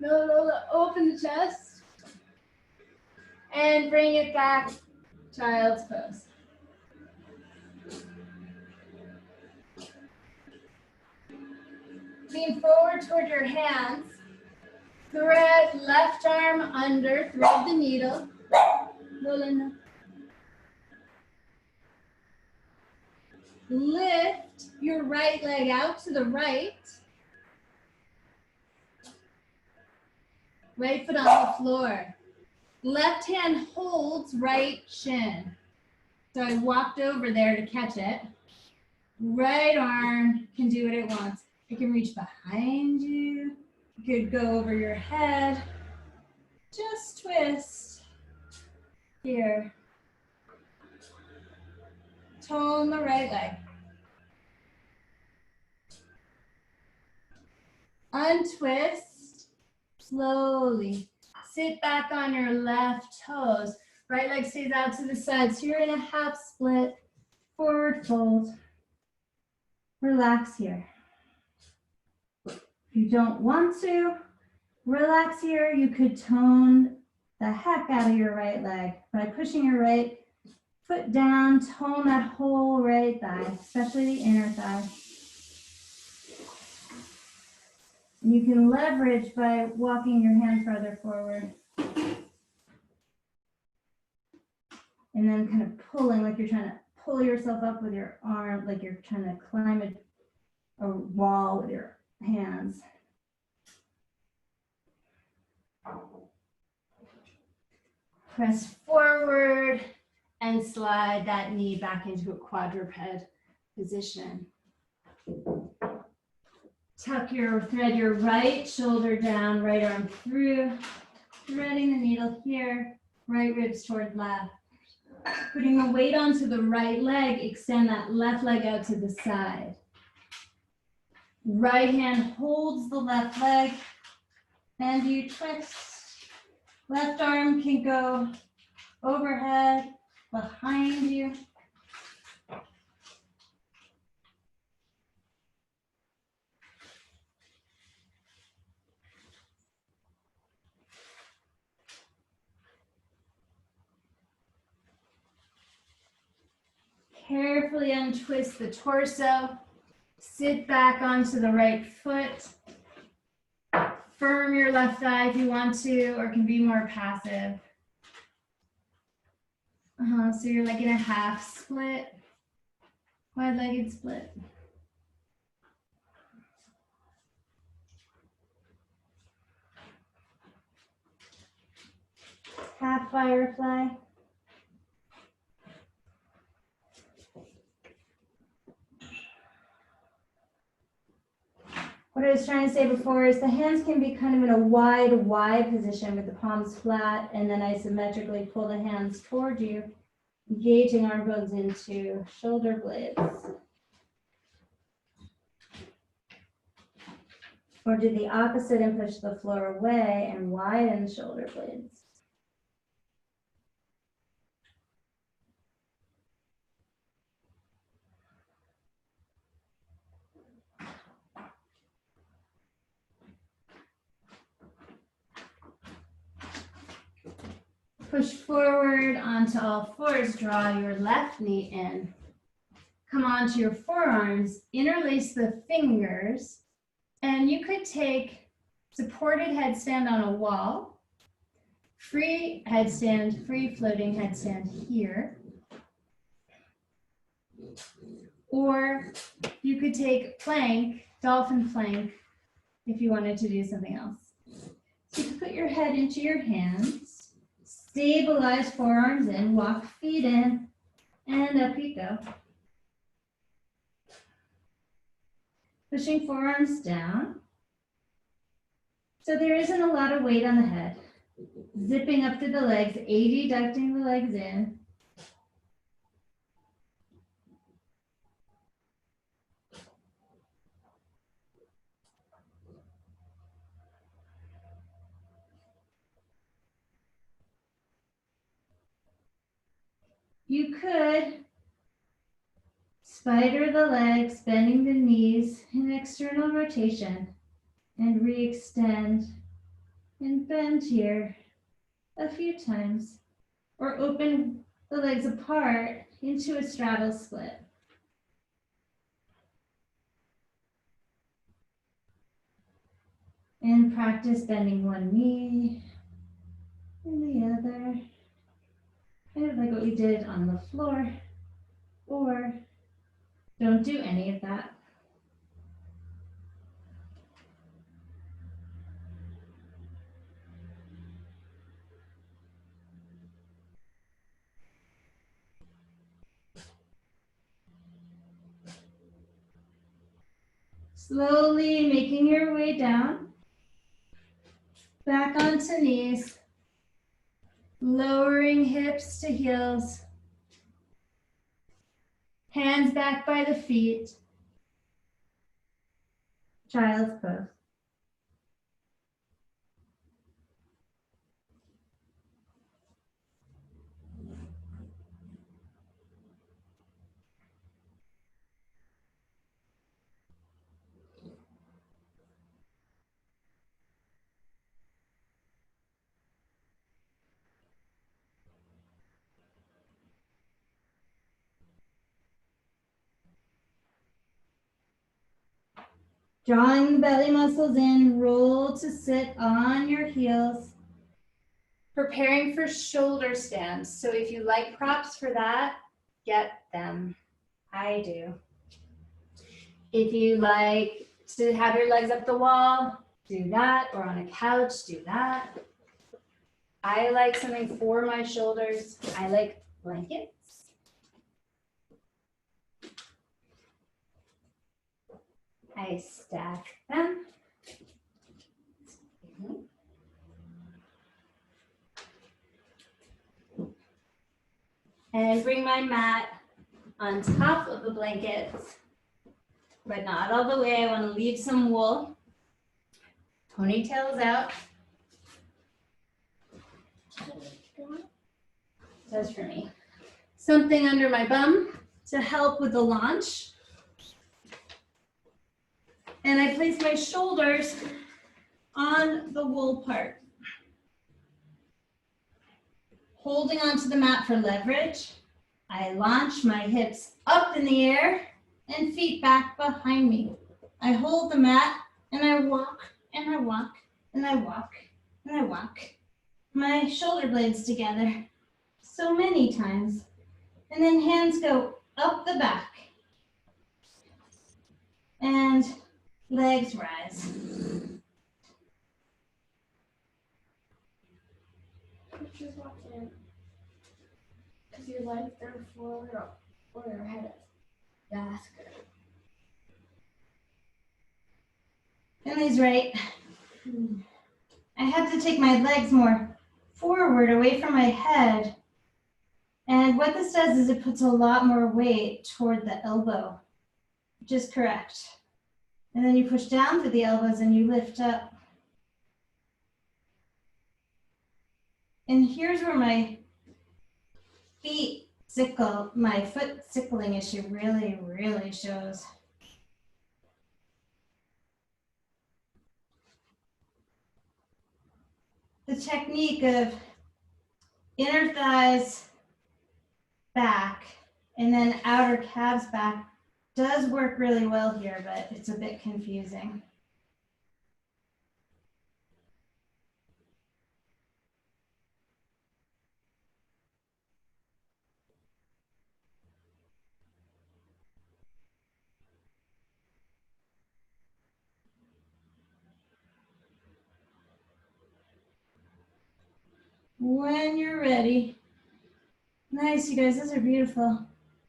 No. Open the chest. And bring it back. Child's pose. Lean forward toward your hands. Thread left arm under, thread the needle. Lift your right leg out to the right. Right foot on the floor. Left hand holds right shin. So I walked over there to catch it. Right arm can do what it wants. It can reach behind you. You could go over your head. Just twist. Here. Tone the right leg. Untwist. Slowly. Sit back on your left toes. Right leg stays out to the side. So you're in a half split. Forward fold. Relax here. If you don't want to relax here, you could tone the heck out of your right leg by pushing your right foot down, tone that whole right thigh, especially the inner thigh. And you can leverage by walking your hand further forward. And then kind of pulling like you're trying to pull yourself up with your arm, like you're trying to climb a wall with your hands. Press forward and slide that knee back into a quadruped position. Thread your right shoulder down, right arm through, threading the needle here, right ribs toward left. Putting the weight onto the right leg, extend that left leg out to the side. Right hand holds the left leg, and you twist. Left arm can go overhead, behind you. Carefully untwist the torso. Sit back onto the right foot. Firm your left thigh if you want to, or can be more passive. So you're like in a half split, wide-legged split. Half firefly. What I was trying to say before is the hands can be kind of in a wide position with the palms flat, and then isometrically pull the hands toward you, engaging arm bones into shoulder blades. Or do the opposite and push the floor away and widen the shoulder blades. Push forward onto all fours, draw your left knee in. Come onto your forearms, interlace the fingers, and you could take supported headstand on a wall, free headstand, free floating headstand here. Or you could take plank, dolphin plank, if you wanted to do something else. So you can put your head into your hands. Stabilize forearms in, walk feet in, and up you go. Pushing forearms down. So there isn't a lot of weight on the head. Zipping up through the legs, adducting the legs in. You could spider the legs, bending the knees in external rotation, and re-extend and bend here a few times, or open the legs apart into a straddle split. And practice bending one knee and the other. Kind of like what we did on the floor, or don't do any of that. Slowly making your way down, back onto knees, lowering hips to heels, hands back by the feet, child's pose. Drawing the belly muscles in, roll to sit on your heels. Preparing for shoulder stands. So if you like props for that, get them. I do. If you like to have your legs up the wall, do that, or on a couch, do that. I like something for my shoulders. I like blankets. I stack them. And bring my mat on top of the blankets, but not all the way. I want to leave some wool. Ponytails out. That's for me. Something under my bum to help with the launch. And I place my shoulders on the wool part. Holding onto the mat for leverage. I launch my hips up in the air and feet back behind me. I hold the mat and I walk and I walk and I walk and I walk my shoulder blades together so many times. And then hands go up the back and legs rise. Just walked in. Because your legs are forward or your head is. Yeah, that's good. Finley's right. I had to take my legs more forward away from my head. And what this does is it puts a lot more weight toward the elbow, which is correct. And then you push down through the elbows and you lift up. And here's where my my foot sickling issue really, really shows. The technique of inner thighs back and then outer calves back does work really well here, but it's a bit confusing. When you're ready. Nice, you guys, those are beautiful.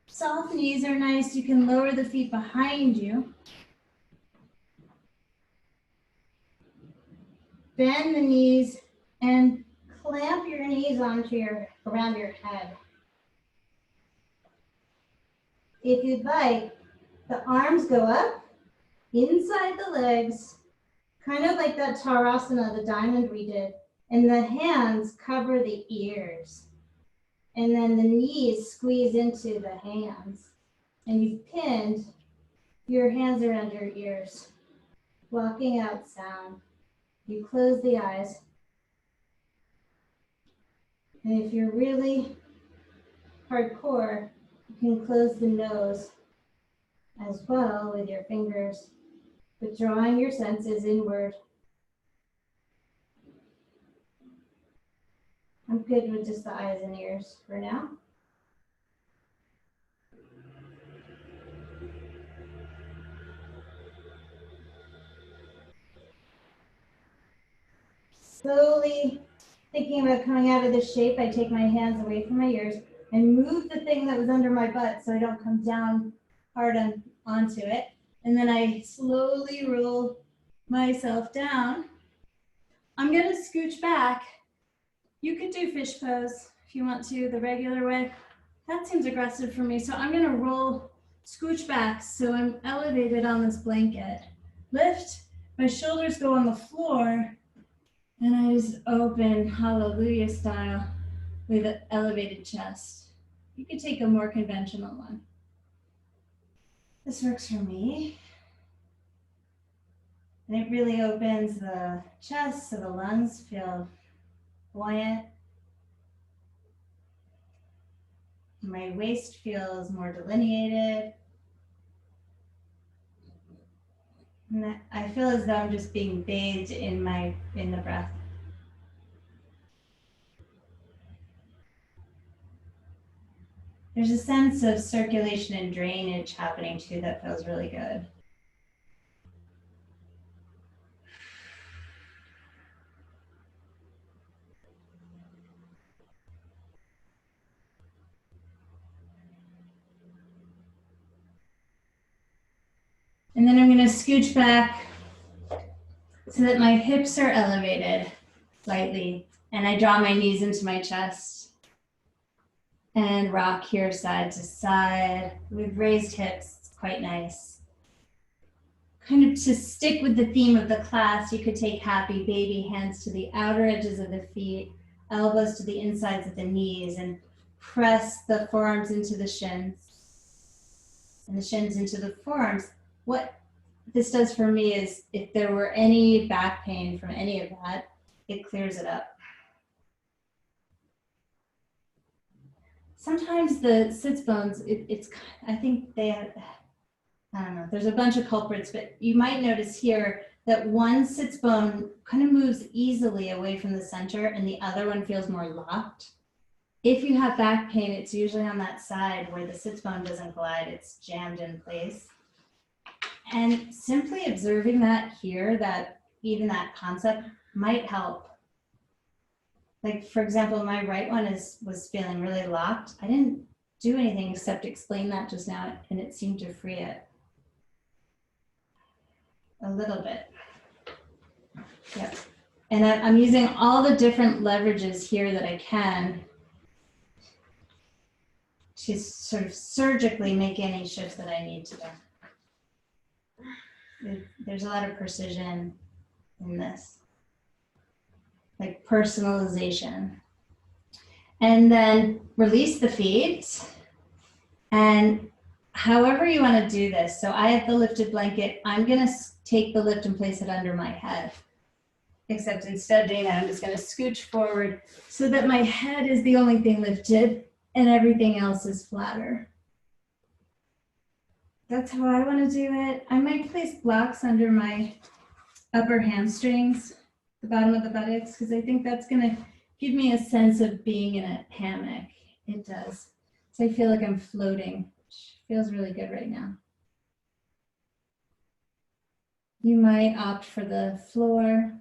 Soft knees are nice. You can lower the feet behind you. Bend the knees and clamp your knees around your head. If you'd like, the arms go up inside the legs, kind of like that Tadasana, the diamond we did, and the hands cover the ears. And then the knees squeeze into the hands. And you've pinned your hands around your ears, blocking out sound. You close the eyes. And if you're really hardcore, you can close the nose as well with your fingers, but drawing your senses inward. I'm good with just the eyes and ears for now. Slowly thinking about coming out of this shape, I take my hands away from my ears and move the thing that was under my butt so I don't come down hard onto it. And then I slowly roll myself down. I'm gonna scooch back. You could do fish pose if you want to, the regular way. That seems aggressive for me, so I'm gonna scooch back so I'm elevated on this blanket. Lift, my shoulders go on the floor, and I just open hallelujah style with an elevated chest. You could take a more conventional one. This works for me. And it really opens the chest so the lungs feel buoyant. My waist feels more delineated. And I feel as though I'm just being bathed in the breath. There's a sense of circulation and drainage happening too that feels really good. And then I'm going to scooch back so that my hips are elevated slightly. And I draw my knees into my chest and rock here side to side with raised hips. It's quite nice. Kind of to stick with the theme of the class, you could take happy baby, hands to the outer edges of the feet, elbows to the insides of the knees, and press the forearms into the shins and the shins into the forearms. What this does for me is if there were any back pain from any of that, it clears it up. sometimes the sits bones, I think they have, I don't know, there's a bunch of culprits, but you might notice here that one sits bone kind of moves easily away from the center and the other one feels more locked. If you have back pain, it's usually on that side where the sits bone doesn't glide, it's jammed in place. And simply observing that here, that even that concept might help. Like, for example, my right one was feeling really locked. I didn't do anything except explain that just now, and it seemed to free it a little bit. Yep. And I'm using all the different leverages here that I can to sort of surgically make any shifts that I need to do. There's a lot of precision in this, like personalization. And then release the feet. And however you want to do this. So I have the lifted blanket. I'm going to take the lift and place it under my head. Except instead of doing that, I'm just going to scooch forward so that my head is the only thing lifted and everything else is flatter. That's how I want to do it. I might place blocks under my upper hamstrings, the bottom of the buttocks, because I think that's going to give me a sense of being in a hammock. It does. So I feel like I'm floating, which feels really good right now. You might opt for the floor.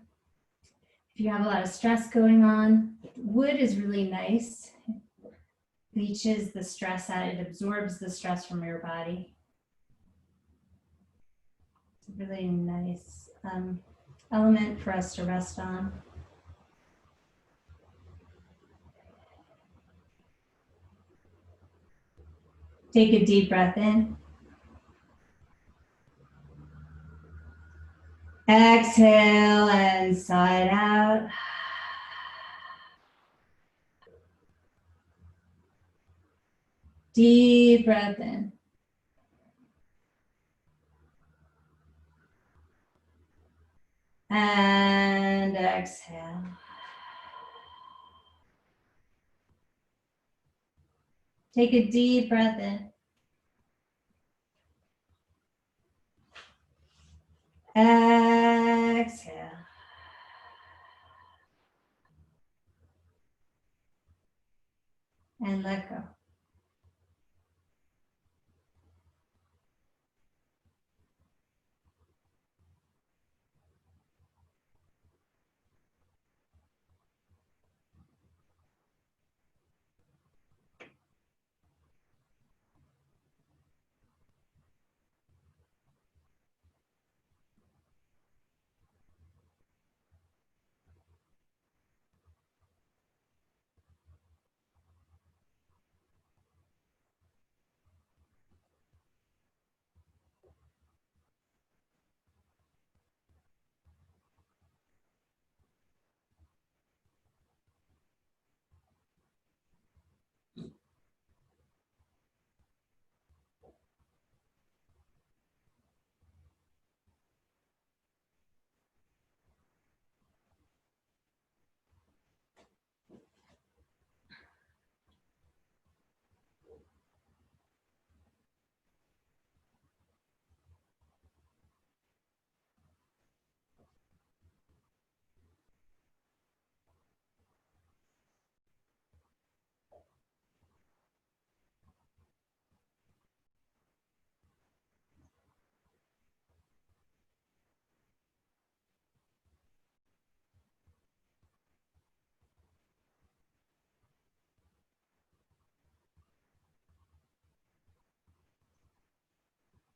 If you have a lot of stress going on, wood is really nice. It leaches the stress out, it absorbs the stress from your body. It's a really nice element for us to rest on. Take a deep breath in. Exhale and sigh out. Deep breath in. And exhale. Take a deep breath in. Exhale. And let go.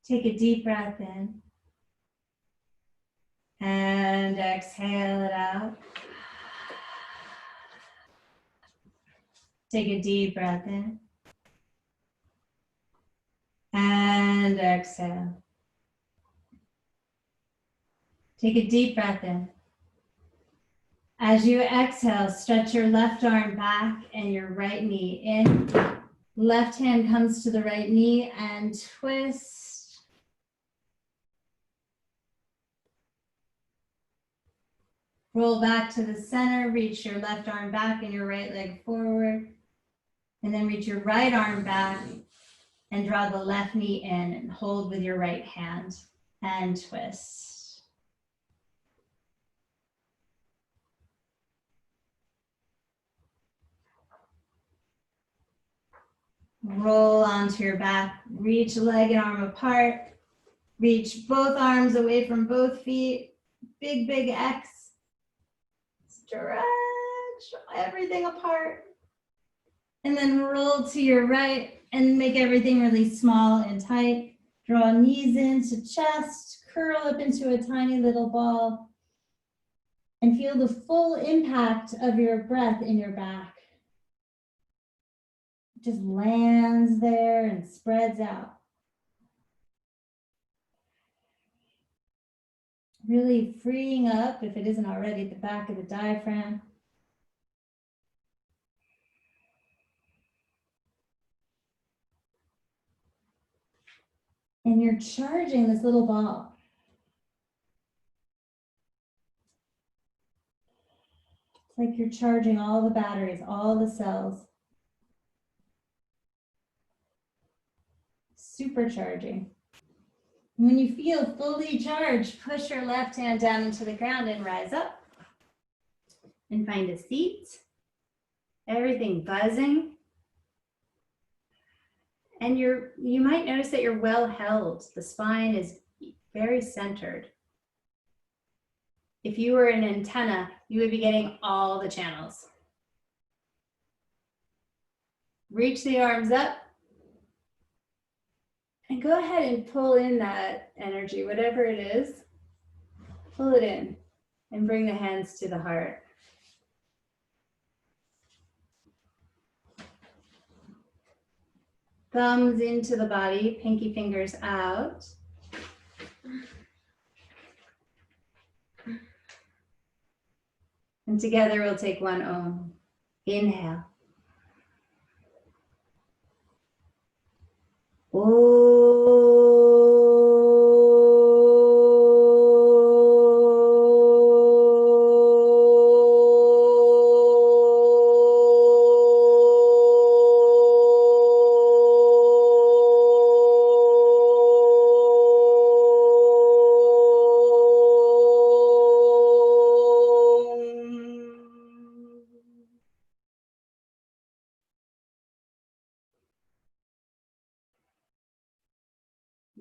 Take a deep breath in. And exhale it out. Take a deep breath in. And exhale. Take a deep breath in. As you exhale, stretch your left arm back and your right knee in. Left hand comes to the right knee and twist. Roll back to the center, reach your left arm back and your right leg forward. And then reach your right arm back and draw the left knee in and hold with your right hand and twist. Roll onto your back, reach leg and arm apart, reach both arms away from both feet, big, big X. Stretch everything apart. And then roll to your right and make everything really small and tight. Draw knees into chest, curl up into a tiny little ball, and feel the full impact of your breath in your back. Just lands there and spreads out. Really freeing up, if it isn't already, the back of the diaphragm. And you're charging this little ball. It's like you're charging all the batteries, all the cells. Supercharging. When you feel fully charged, push your left hand down into the ground and rise up. And find a seat. Everything buzzing. And you might notice that you're well held. The spine is very centered. If you were an antenna, you would be getting all the channels. Reach the arms up. And go ahead and pull in that energy, whatever it is. Pull it in and bring the hands to the heart. Thumbs into the body, pinky fingers out. And together we'll take one Om. Inhale.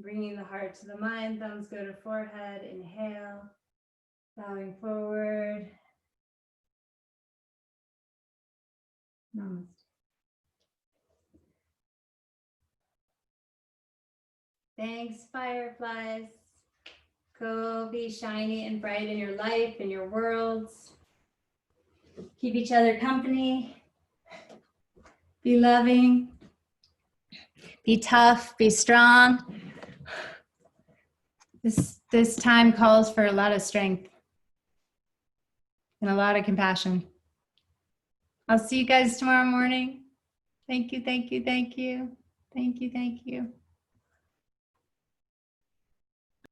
Bringing the heart to the mind, thumbs go to forehead, inhale, bowing forward. Namaste. Thanks, fireflies. Go be shiny and bright in your life, in your worlds. Keep each other company. Be loving. Be tough, be strong. This time calls for a lot of strength and a lot of compassion. I'll see you guys tomorrow morning. Thank you, thank you, thank you. Thank you, thank you.